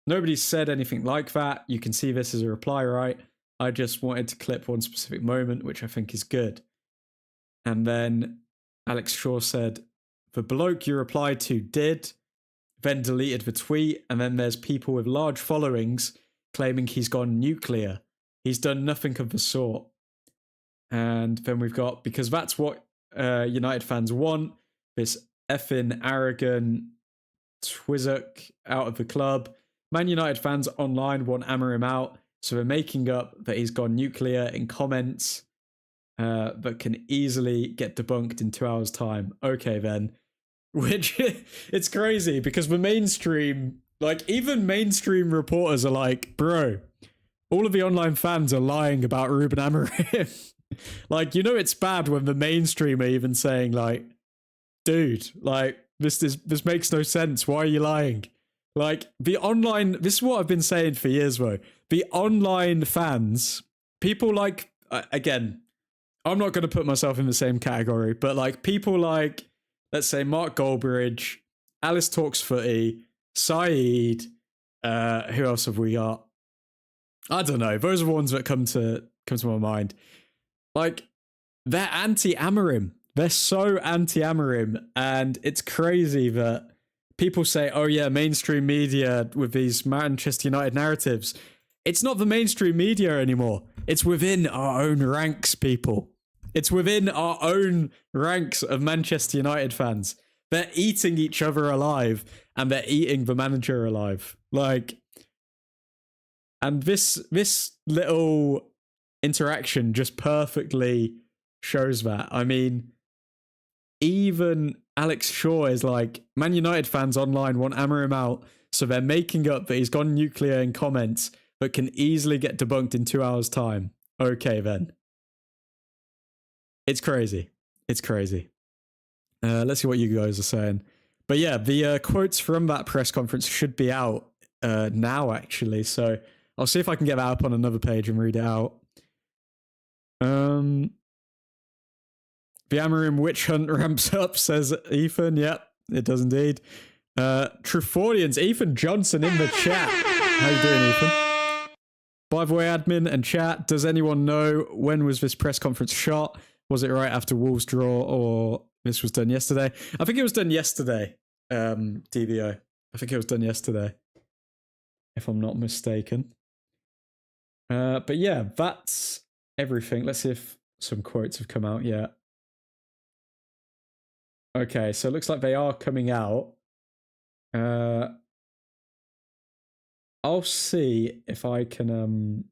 "Nobody said anything like that. You can see this as a reply, right? I just wanted to clip one specific moment, which I think is good." And then Alex Shaw said, "The bloke you replied to did," then deleted the tweet. And then there's people with large followings claiming he's gone nuclear. He's done nothing of the sort. And then we've got, because that's what United fans want, this effing arrogant Twizzock out of the club. Man United fans online want Amorim out, so they're making up that he's gone nuclear in comments that can easily get debunked in 2 hours' time. Okay, then. Which, it's crazy because the mainstream, like, even mainstream reporters are like, bro, all of the online fans are lying about Ruben Amorim. Like, you know, it's bad when the mainstream are even saying, like, dude, like, this makes no sense. Why are you lying? Like, the online, this is what I've been saying for years, though. The online fans, people like, again, I'm not going to put myself in the same category, but like people like, let's say, Mark Goldbridge, Alice Talks Footy, Saeed, who else have we got? I don't know. Those are the ones that come to my mind. Like, they're anti-Amorim. They're so anti-Amorim, and it's crazy that people say, "Oh yeah, mainstream media with these Manchester United narratives." It's not the mainstream media anymore. It's within our own ranks, people. It's within our own ranks of Manchester United fans. They're eating each other alive, and they're eating the manager alive. Like, and this little interaction just perfectly shows that. I mean, even Alex Shaw is like, Man United fans online want Amorim out, so they're making up that he's gone nuclear in comments, but can easily get debunked in 2 hours' time. Okay, then. It's crazy. It's crazy. Let's see what you guys are saying. But yeah, the quotes from that press conference should be out now, actually. So I'll see if I can get that up on another page and read it out. The Amorim witch hunt ramps up, says Ethan. Yep, it does indeed. Trufordians, Ethan Johnson in the chat. How you doing, Ethan? By the way, admin and chat, does anyone know when was this press conference shot? Was it right after Wolves draw, or this was done yesterday? I think it was done yesterday, DVO. I think it was done yesterday, if I'm not mistaken. But yeah, that's everything. Let's see if some quotes have come out yet. Okay, so it looks like they are coming out. I'll see if I can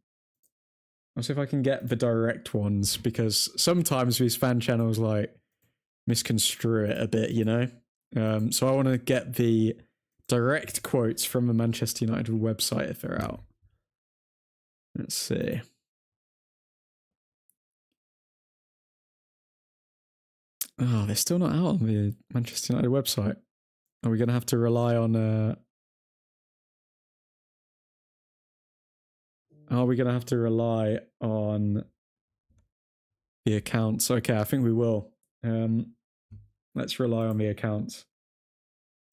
I'll see if I can get the direct ones, because sometimes these fan channels like misconstrue it a bit, you know? So I want to get the direct quotes from the Manchester United website if they're out. Let's see. Oh, they're still not out on the Manchester United website. Are we going to have to rely on... Are we going to have to rely on the accounts? Okay, I think we will. Let's rely on the accounts.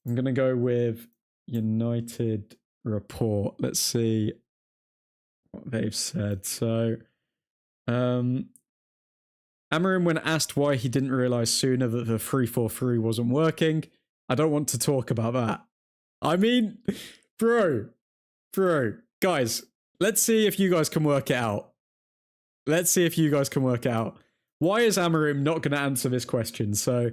I'm going to go with United Report. Let's see what they've said. So, Amorim, when asked why he didn't realise sooner that the 3-4-3 wasn't working, I don't want to talk about that. I mean, bro, guys, let's see if you guys can work it out. Let's see if you guys can work it out. Why is Amorim not going to answer this question? So,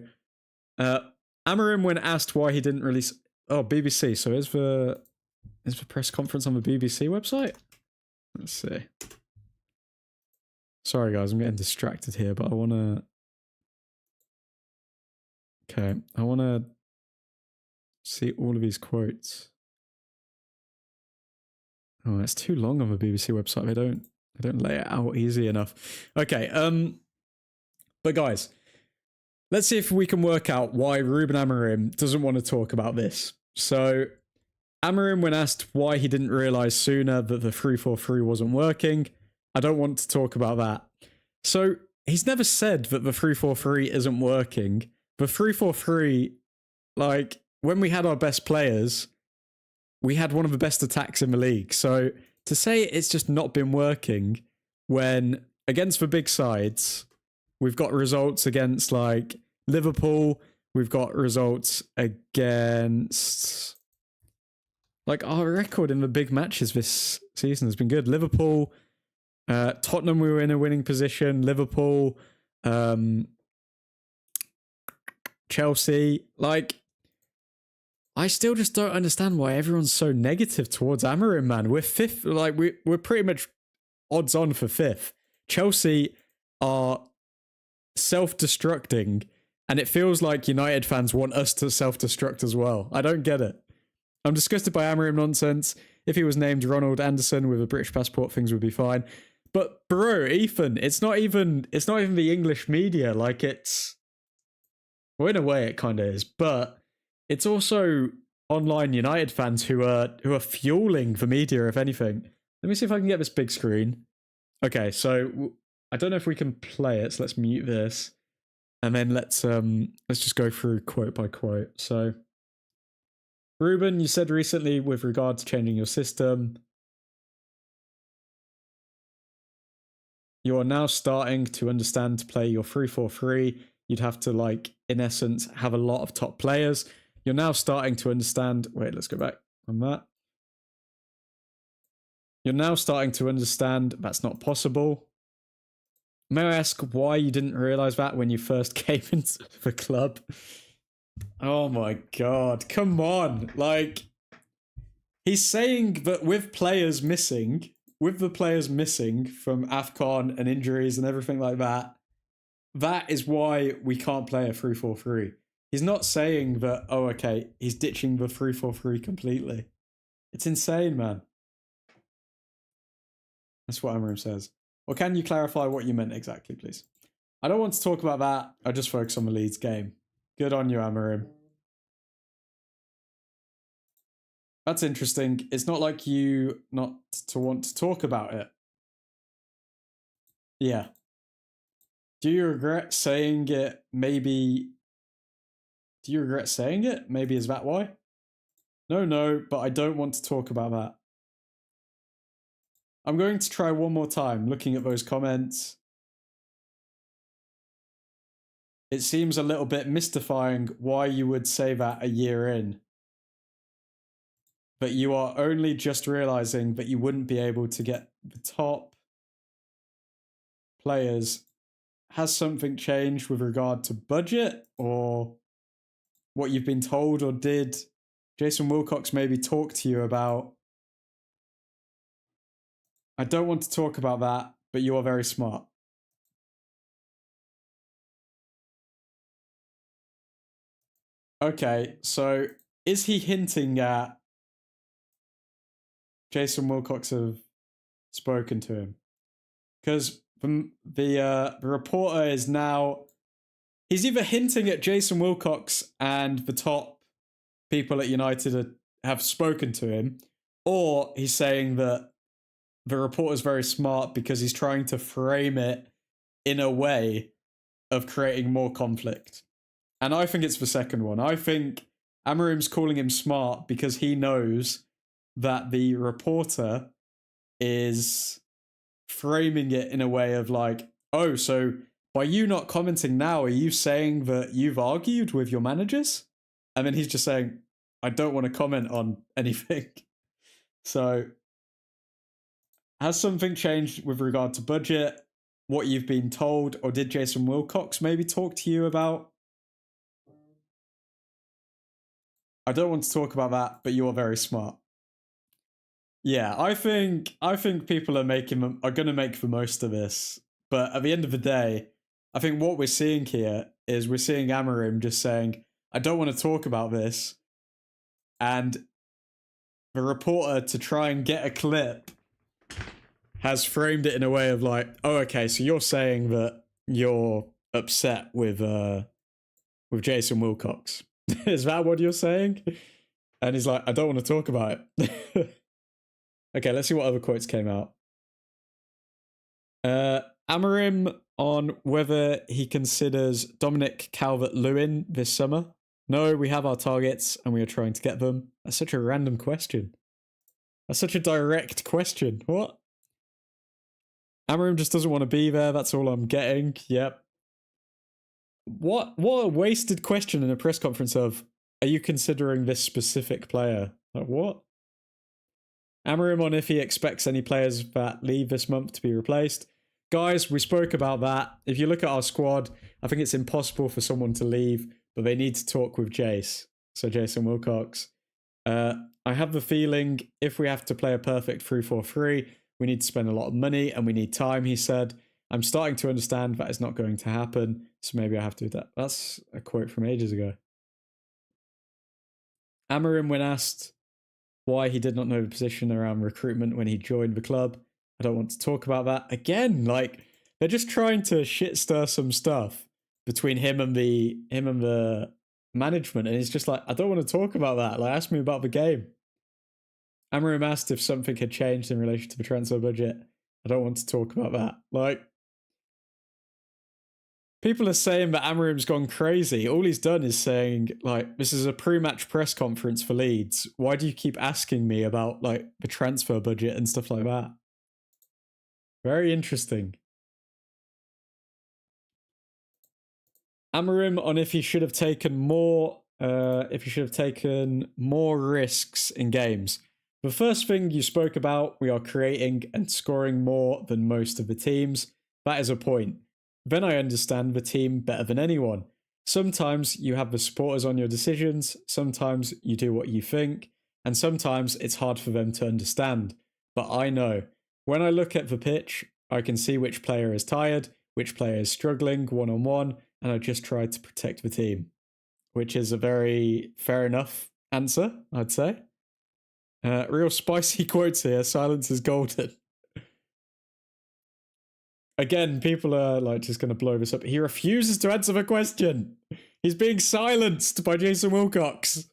Amorim, when asked why he didn't release... Oh, BBC. So is the press conference on the BBC website? Let's see. Sorry, guys, I'm getting distracted here, but I want to... Okay, I want to see all of these quotes. Oh, it's too long on the BBC website. They don't lay it out easy enough. Okay, but guys, let's see if we can work out why Ruben Amorim doesn't want to talk about this. So, Amorim, when asked why he didn't realise sooner that the 3-4-3 wasn't working, I don't want to talk about that. So, he's never said that the 3-4-3 isn't working. The 3-4-3, like, when we had our best players, we had one of the best attacks in the league. So, to say it's just not been working when, against the big sides, we've got results against, like, Liverpool, we've got results against... Like, our record in the big matches this season has been good. Liverpool, Tottenham, we were in a winning position. Liverpool, Chelsea. Like, I still just don't understand why everyone's so negative towards Amorim, man. We're fifth. Like, we're pretty much odds on for fifth. Chelsea are self-destructing, and it feels like United fans want us to self-destruct as well. I don't get it. I'm disgusted by Amorim nonsense. If he was named Ronald Anderson with a British passport, things would be fine. But bro, Ethan, it's not even the English media. Like, it's... Well, in a way it kind of is, but it's also online United fans who are fueling the media, if anything. Let me see if I can get this big screen. Okay, so I don't know if we can play it, so let's mute this. And then let's just go through quote by quote. So, Ruben, you said recently with regard to changing your system, you are now starting to understand to play your 3-4-3. You'd have to, like, in essence, have a lot of top players. You're now starting to understand... Wait, let's go back on that. You're now starting to understand that's not possible. May I ask why you didn't realise that when you first came into the club? Oh my god, come on. Like, he's saying that with the players missing from AFCON and injuries and everything like that, that is why we can't play a 3-4-3. He's not saying that, oh, okay, he's ditching the 3-4-3 completely. It's insane, man. That's what Amorim says. Or can you clarify what you meant exactly, please? I don't want to talk about that. I just focus on the Leeds game. Good on you, Amorim. That's interesting. It's not like you not to want to talk about it. Yeah. Do you regret saying it? Maybe... Do you regret saying it? Maybe is that why? No, but I don't want to talk about that. I'm going to try one more time, looking at those comments. It seems a little bit mystifying why you would say that a year in. But you are only just realising that you wouldn't be able to get the top players. Has something changed with regard to budget or what you've been told, or did Jason Wilcox maybe talk to you about I don't want to talk about that, but you are very smart. Okay, so is he hinting at Jason Wilcox have spoken to him? Because the reporter is now... He's either hinting at Jason Wilcox and the top people at United have spoken to him, or he's saying that the reporter's very smart because he's trying to frame it in a way of creating more conflict. And I think it's the second one. I think Amorim's calling him smart because he knows that the reporter is framing it in a way of like, oh, so by you not commenting now, are you saying that you've argued with your managers? And then he's just saying, I don't want to comment on anything. So has something changed with regard to budget, what you've been told, or did Jason Wilcox maybe talk to you about? I don't want to talk about that, but you're very smart. Yeah, I think people are going to make the most of this. But at the end of the day, I think what we're seeing here is we're seeing Amorim just saying, I don't want to talk about this. And the reporter, to try and get a clip, has framed it in a way of like, oh, okay, so you're saying that you're upset with Jason Wilcox. Is that what you're saying? And he's like, I don't want to talk about it. Okay, let's see what other quotes came out. Amorim on whether he considers Dominic Calvert-Lewin this summer. No, we have our targets and we are trying to get them. That's such a random question. That's such a direct question. What? Amorim just doesn't want to be there. That's all I'm getting. Yep. What a wasted question in a press conference of, are you considering this specific player? Like, what? Amorim on if he expects any players that leave this month to be replaced. Guys, we spoke about that. If you look at our squad, I think it's impossible for someone to leave, but they need to talk with Jace. So Jason Wilcox. I have the feeling if we have to play a perfect 3-4-3, we need to spend a lot of money and we need time, he said. I'm starting to understand that is not going to happen, so maybe I have to do that. That's a quote from ages ago. Amorim, when asked why he did not know the position around recruitment when he joined the club, I don't want to talk about that. Again, like, they're just trying to shit stir some stuff between him and the management, and he's just like, I don't want to talk about that. Like, ask me about the game. Amorim asked if something had changed in relation to the transfer budget. I don't want to talk about that. Like, people are saying that Amorim's gone crazy. All he's done is saying, like, this is a pre-match press conference for Leeds. Why do you keep asking me about, like, the transfer budget and stuff like that? Very interesting. Amorim on if he should have taken more risks in games. The first thing you spoke about, we are creating and scoring more than most of the teams. That is a point. Then I understand the team better than anyone. Sometimes you have the supporters on your decisions, sometimes you do what you think, and sometimes it's hard for them to understand. But I know. When I look at the pitch, I can see which player is tired, which player is struggling one-on-one, and I just try to protect the team. Which is a very fair enough answer, I'd say. Real spicy quotes here. Silence is golden. Again, people are like just going to blow this up. He refuses to answer the question. He's being silenced by Jason Wilcox.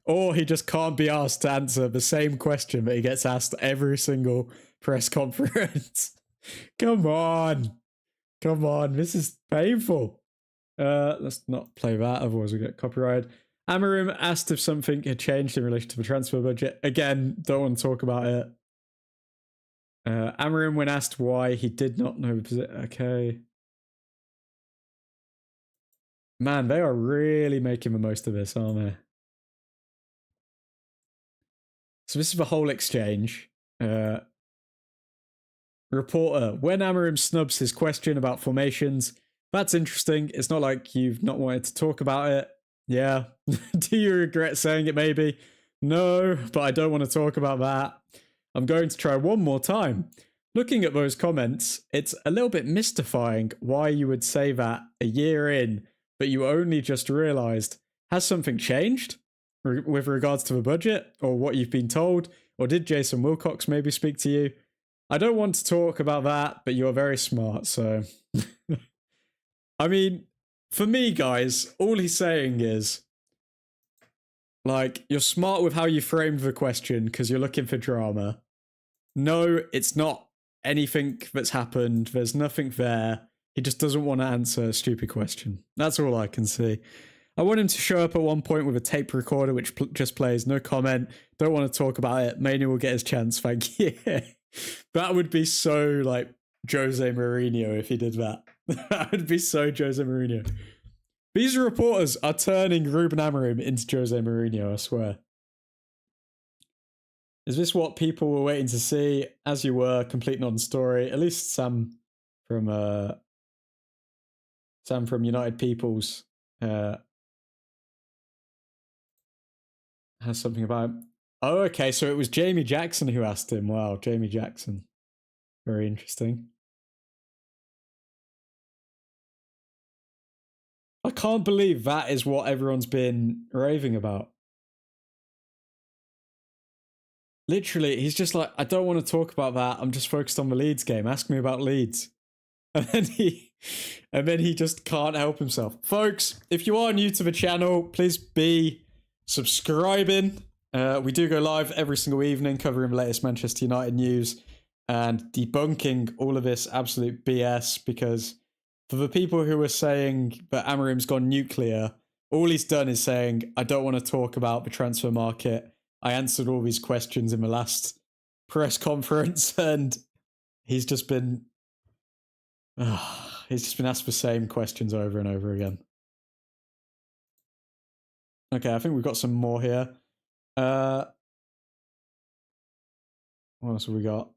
Or he just can't be asked to answer the same question that he gets asked every single press conference. Come on. Come on. This is painful. Let's not play that, otherwise we'll get copyrighted. Amorim asked if something had changed in relation to the transfer budget. Again, don't want to talk about it. Amorim, when asked why he did not know the position. Okay. Man, they are really making the most of this, aren't they? So this is the whole exchange. Reporter, when Amorim snubs his question about formations, that's interesting. It's not like you've not wanted to talk about it. Yeah. Do you regret saying it maybe? No, but I don't want to talk about that. I'm going to try one more time. looking at those comments, it's a little bit mystifying why you would say that a year in, but you only just realised. Has something changed with regards to the budget or what you've been told? Or did Jason Wilcox maybe speak to you? I don't want to talk about that, but you're very smart, so... I mean, for me, guys, all he's saying is, like, you're smart with how you framed the question because you're looking for drama. No, it's not anything that's happened. There's nothing there. He just doesn't want to answer a stupid question. That's all I can see. I want him to show up at one point with a tape recorder which just plays, no comment, don't want to talk about it. Manu will get his chance, thank you. That would be so, like, Jose Mourinho if he did that. That would be so Jose Mourinho. These reporters are turning Ruben Amorim into Jose Mourinho, I swear. Is this what people were waiting to see? As you were, complete non-story. At least Sam from United Peoples has something about him. Oh, okay, so it was Jamie Jackson who asked him. Wow, Jamie Jackson. Very interesting. I can't believe that is what everyone's been raving about. Literally, he's just like, I don't want to talk about that. I'm just focused on the Leeds game. Ask me about Leeds. And then he just can't help himself. Folks, if you are new to the channel, please be subscribing. We do go live every single evening covering the latest Manchester United news and debunking all of this absolute BS, because for the people who are saying that Amorim's gone nuclear, all he's done is saying, I don't want to talk about the transfer market. I answered all these questions in the last press conference, and he's just been asked the same questions over and over again. Okay, I think we've got some more here. What else have we got?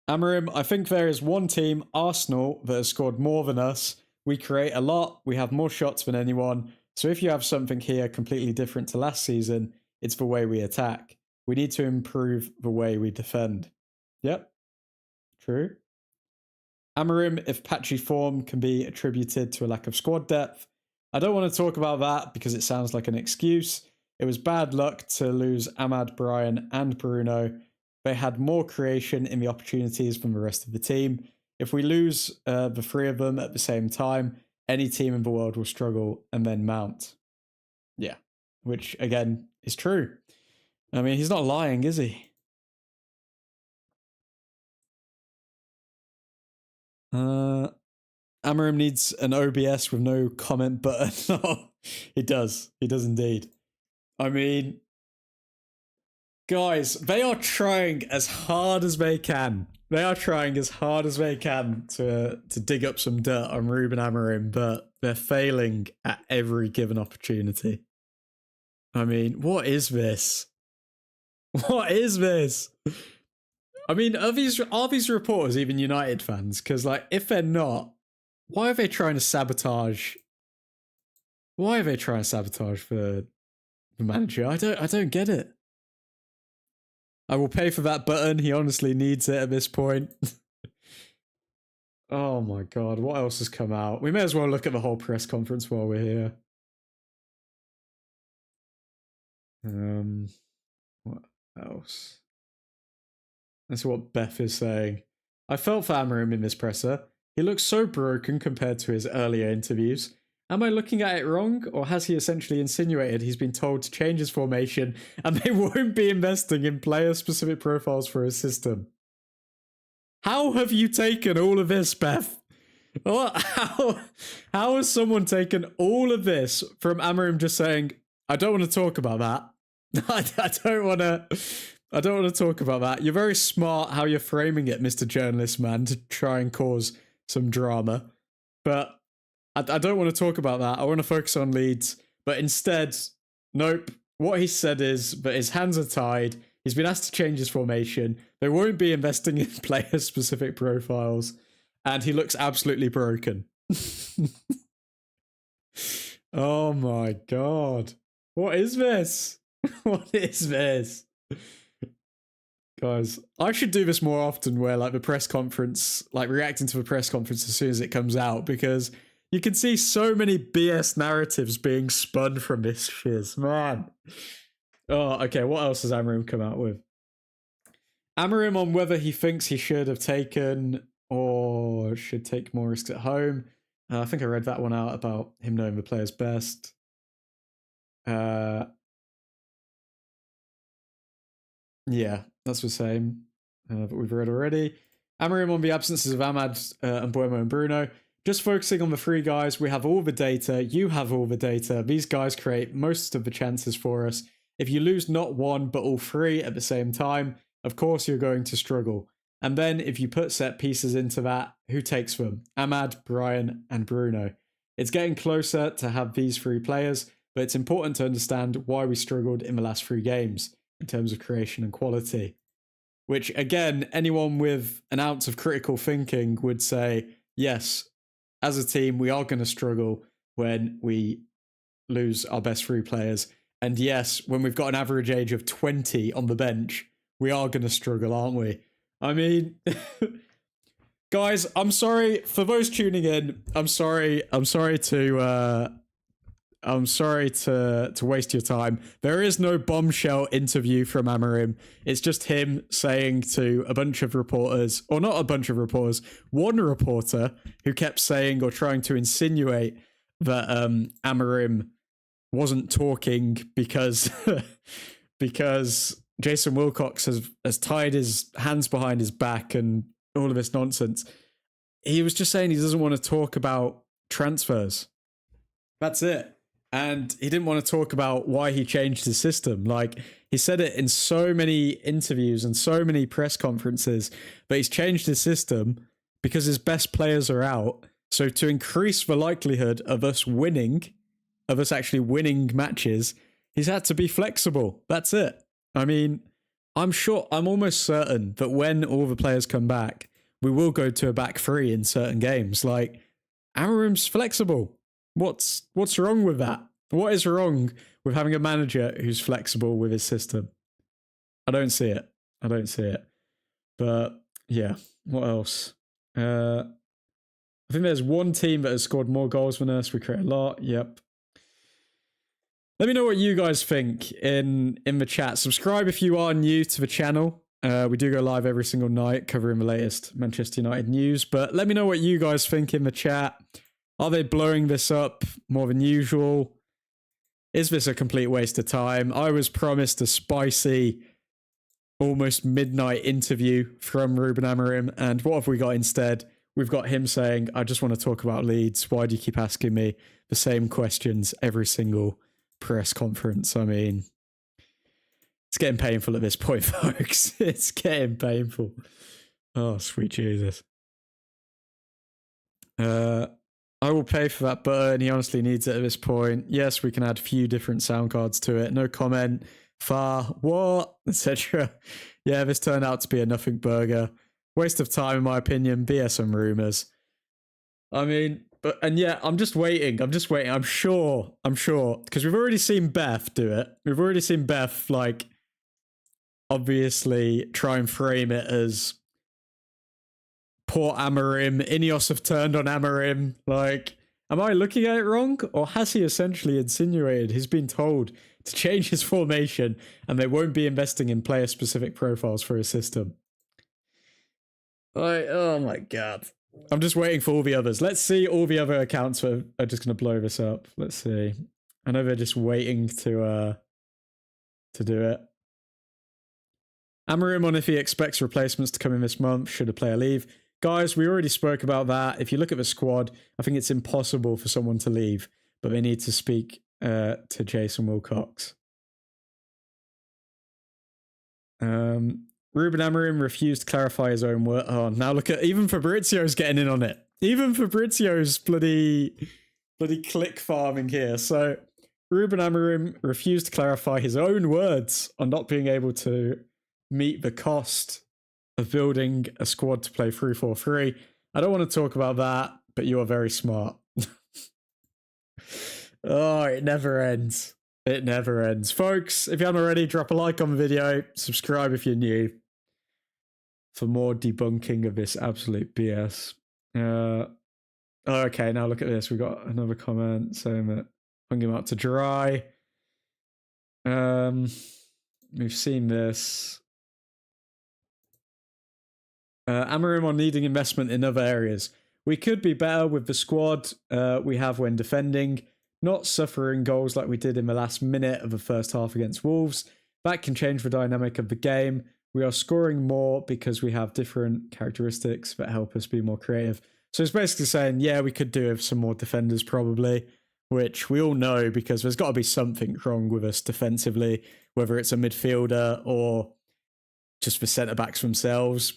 Amorim, I think there is one team, Arsenal, that has scored more than us. We create a lot. We have more shots than anyone. So if you have something here completely different to last season, it's the way we attack. We need to improve the way we defend. Yep. True. Amorim, if patchy form can be attributed to a lack of squad depth. I don't want to talk about that because it sounds like an excuse. It was bad luck to lose Ahmad, Brian, and Bruno. They had more creation in the opportunities than the rest of the team. If we lose the three of them at the same time, any team in the world will struggle and then mount. Yeah, which again is true. I mean, he's not lying, is he? Amorim needs an OBS with no comment button. No, he does. He does indeed. I mean, guys, they are trying as hard as they can. They are trying as hard as they can to dig up some dirt on Ruben Amorim, but they're failing at every given opportunity. I mean, what is this? What is this? I mean, are these reporters even United fans? Because, like, if they're not, why are they trying to sabotage? Why are they trying to sabotage the manager? I don't get it. I will pay for that button. He honestly needs it at this point. Oh my god, what else has come out? We may as well look at the whole press conference while we're here. What else? That's what Beth is saying. I felt for Amorim in this presser. He looks so broken compared to his earlier interviews. Am I looking at it wrong, or has he essentially insinuated he's been told to change his formation and they won't be investing in player-specific profiles for his system? How have you taken all of this, Beth? How has someone taken all of this from Amorim just saying, I don't want to talk about that. I don't want to talk about that. You're very smart how you're framing it, Mr. Journalist Man, to try and cause some drama. But I don't want to talk about that. I want to focus on Leeds. But instead, nope. What he said is that his hands are tied. He's been asked to change his formation. They won't be investing in player-specific profiles. And he looks absolutely broken. Oh my god. What is this? What is this? Guys, I should do this more often where like the press conference, like reacting to the press conference as soon as it comes out, because you can see so many BS narratives being spun from this shiz, man. Oh, okay, what else has Amorim come out with? Amorim on whether he thinks he should have taken or should take more risks at home. I think I read that one out about him knowing the players best. Yeah, that's the same that we've read already. Amorim on the absences of Ahmad and Buemo and Bruno. Just focusing on the three guys, we have all the data. You have all the data. These guys create most of the chances for us. If you lose not one, but all three at the same time, of course you're going to struggle. And then if you put set pieces into that, who takes them? Ahmad, Brian, and Bruno. It's getting closer to have these three players, but it's important to understand why we struggled in the last three games in terms of creation and quality. Which, again, anyone with an ounce of critical thinking would say, yes, as a team, we are going to struggle when we lose our best three players. And yes, when we've got an average age of 20 on the bench, we are going to struggle, aren't we? I mean, guys, I'm sorry for those tuning in. I'm sorry to waste your time. There is no bombshell interview from Amorim. It's just him saying to a bunch of reporters, or not a bunch of reporters, one reporter who kept saying or trying to insinuate that Amorim wasn't talking because because Jason Wilcox has tied his hands behind his back and all of this nonsense. He was just saying he doesn't want to talk about transfers. That's it. And he didn't want to talk about why he changed his system. Like, he said it in so many interviews and so many press conferences, but he's changed his system because his best players are out. So to increase the likelihood of us actually winning matches, he's had to be flexible. That's it. I mean, I'm almost certain that when all the players come back, we will go to a back three in certain games. Like, Amorim's flexible. What's wrong with that? What is wrong with having a manager who's flexible with his system? I don't see it. But yeah, what else? I think there's one team that has scored more goals than us. We create a lot. Yep. Let me know what you guys think in the chat. Subscribe if you are new to the channel. We do go live every single night covering the latest Manchester United news. But let me know what you guys think in the chat. Are they blowing this up more than usual? Is this a complete waste of time? I was promised a spicy, almost midnight interview from Ruben Amorim, and what have we got instead? We've got him saying, I just want to talk about Leeds. Why do you keep asking me the same questions every single press conference? I mean, it's getting painful at this point, folks. It's getting painful. Oh, sweet Jesus. I will pay for that button. He honestly needs it at this point. Yes, we can add a few different sound cards to it. No comment. Far. What? Etc. Yeah, this turned out to be a nothing burger. Waste of time, in my opinion. BS and rumours. I mean, and yeah, I'm just waiting. I'm sure. Because we've already seen Beth do it. We've already seen Beth, like, obviously try and frame it as poor Amorim. INEOS have turned on Amorim. Like, am I looking at it wrong? Or has he essentially insinuated he's been told to change his formation and they won't be investing in player-specific profiles for his system? Like, oh my God. I'm just waiting for all the others. Let's see all the other accounts that are just going to blow this up. Let's see. I know they're just waiting to do it. Amorim on if he expects replacements to come in this month. Should a player leave? Guys, we already spoke about that. If you look at the squad, I think it's impossible for someone to leave, but they need to speak to Jason Wilcox. Ruben Amorim refused to clarify his own word. Oh, now look at, even Fabrizio's getting in on it. Even Fabrizio's bloody click farming here. So Ruben Amorim refused to clarify his own words on not being able to meet the cost of building a squad to play 3-4-3. I don't want to talk about that, but you are very smart. Oh, it never ends. It never ends. Folks, if you haven't already, drop a like on the video, subscribe if you're new. for more debunking of this absolute BS. Okay, now look at this. We got another comment saying that hung him out to dry. We've seen this. Amorim on needing investment in other areas. We could be better with the squad we have when defending, not suffering goals like we did in the last minute of the first half against Wolves. That can change the dynamic of the game. We are scoring more because we have different characteristics that help us be more creative. So it's basically saying, yeah, we could do with some more defenders probably, which we all know because there's got to be something wrong with us defensively, whether it's a midfielder or just the centre-backs themselves,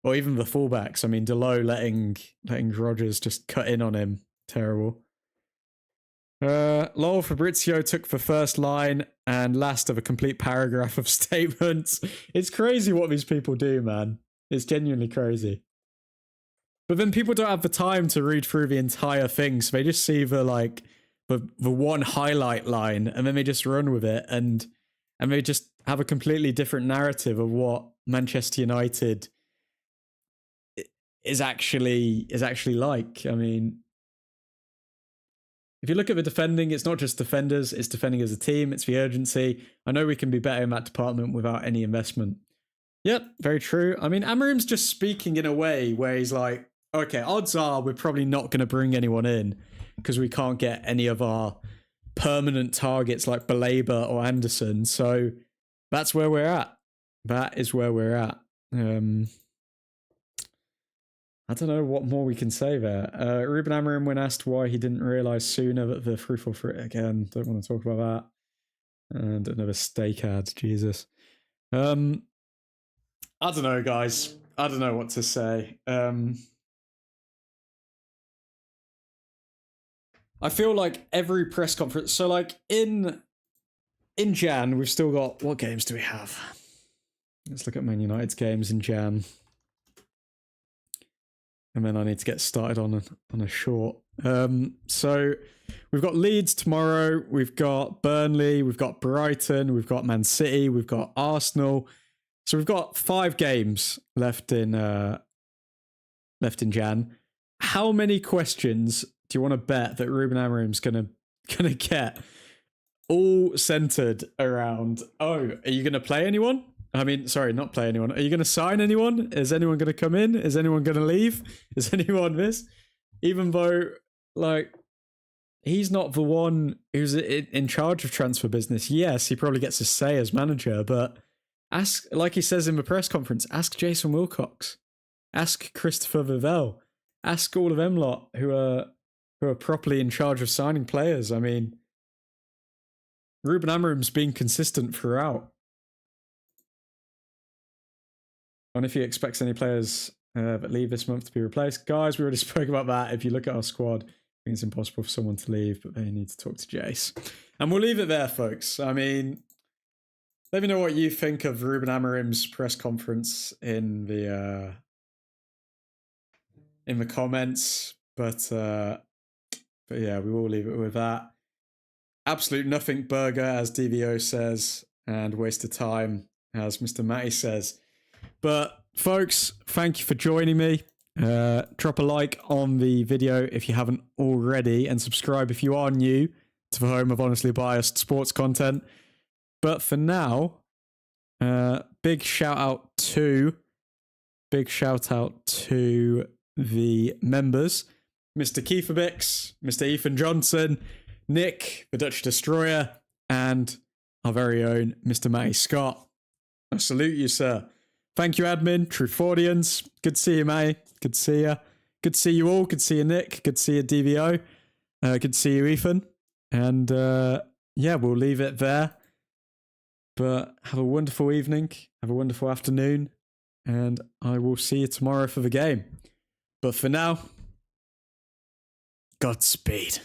or even the fullbacks. I mean, Delo letting Rodgers just cut in on him. Terrible. Lowell Fabrizio took the first line and last of a complete paragraph of statements. It's crazy what these people do, man. It's genuinely crazy. But then people don't have the time to read through the entire thing, so they just see the one highlight line and then they just run with it and they just have a completely different narrative of what Manchester United is actually like. I mean, if you look at the defending, it's not just defenders, it's defending as a team, it's the urgency. I know we can be better in that department without any investment. Yep, very true. I mean, Amorim's just speaking in a way where he's like, okay, odds are we're probably not going to bring anyone in because we can't get any of our permanent targets like Baleba or Anderson. So that's where we're at. That is where we're at. I don't know what more we can say there. Ruben Amorim, when asked why he didn't realise sooner that the free for it again, don't want to talk about that. And another steak ad, Jesus. I don't know, guys. I don't know what to say. I feel like every press conference. So, like in Jan, we've still got, what games do we have? Let's look at Man United's games in Jan. And then I need to get started on a short. So we've got Leeds tomorrow. We've got Burnley. We've got Brighton. We've got Man City. We've got Arsenal. So we've got 5 games left in Jan. How many questions do you want to bet that Ruben Amorim's gonna get? All centered around, are you going to play anyone? I mean, sorry, not play anyone. Are you going to sign anyone? Is anyone going to come in? Is anyone going to leave? Is anyone this? Even though, like, he's not the one who's in charge of transfer business. Yes, he probably gets a say as manager, but ask, like he says in the press conference, ask Jason Wilcox. Ask Christopher Vivell. Ask all of them lot who are properly in charge of signing players. I mean, Ruben Amorim's been consistent throughout. And if he expects any players that leave this month to be replaced, guys, we already spoke about that. If you look at our squad, I think it's impossible for someone to leave, but they need to talk to Jace. And we'll leave it there, folks. I mean, let me know what you think of Ruben Amorim's press conference in the comments. But yeah, we will leave it with that. Absolute nothing burger, as DVO says, and waste of time, as Mr. Matty says. But folks, thank you for joining me. Drop a like on the video if you haven't already, and subscribe if you are new to the home of honestly biased sports content. But for now, big shout out to the members, Mr. Kieferbix, Mr. Ethan Johnson, Nick, the Dutch Destroyer, and our very own Mr. Matty Scott. I salute you, sir. Thank you, admin, Trufordians. Good to see you, Matty. Good to see you. Good to see you all. Good to see you, Nick. Good to see you, DVO. Good to see you, Ethan. And yeah, we'll leave it there. But have a wonderful evening. Have a wonderful afternoon. And I will see you tomorrow for the game. But for now, Godspeed.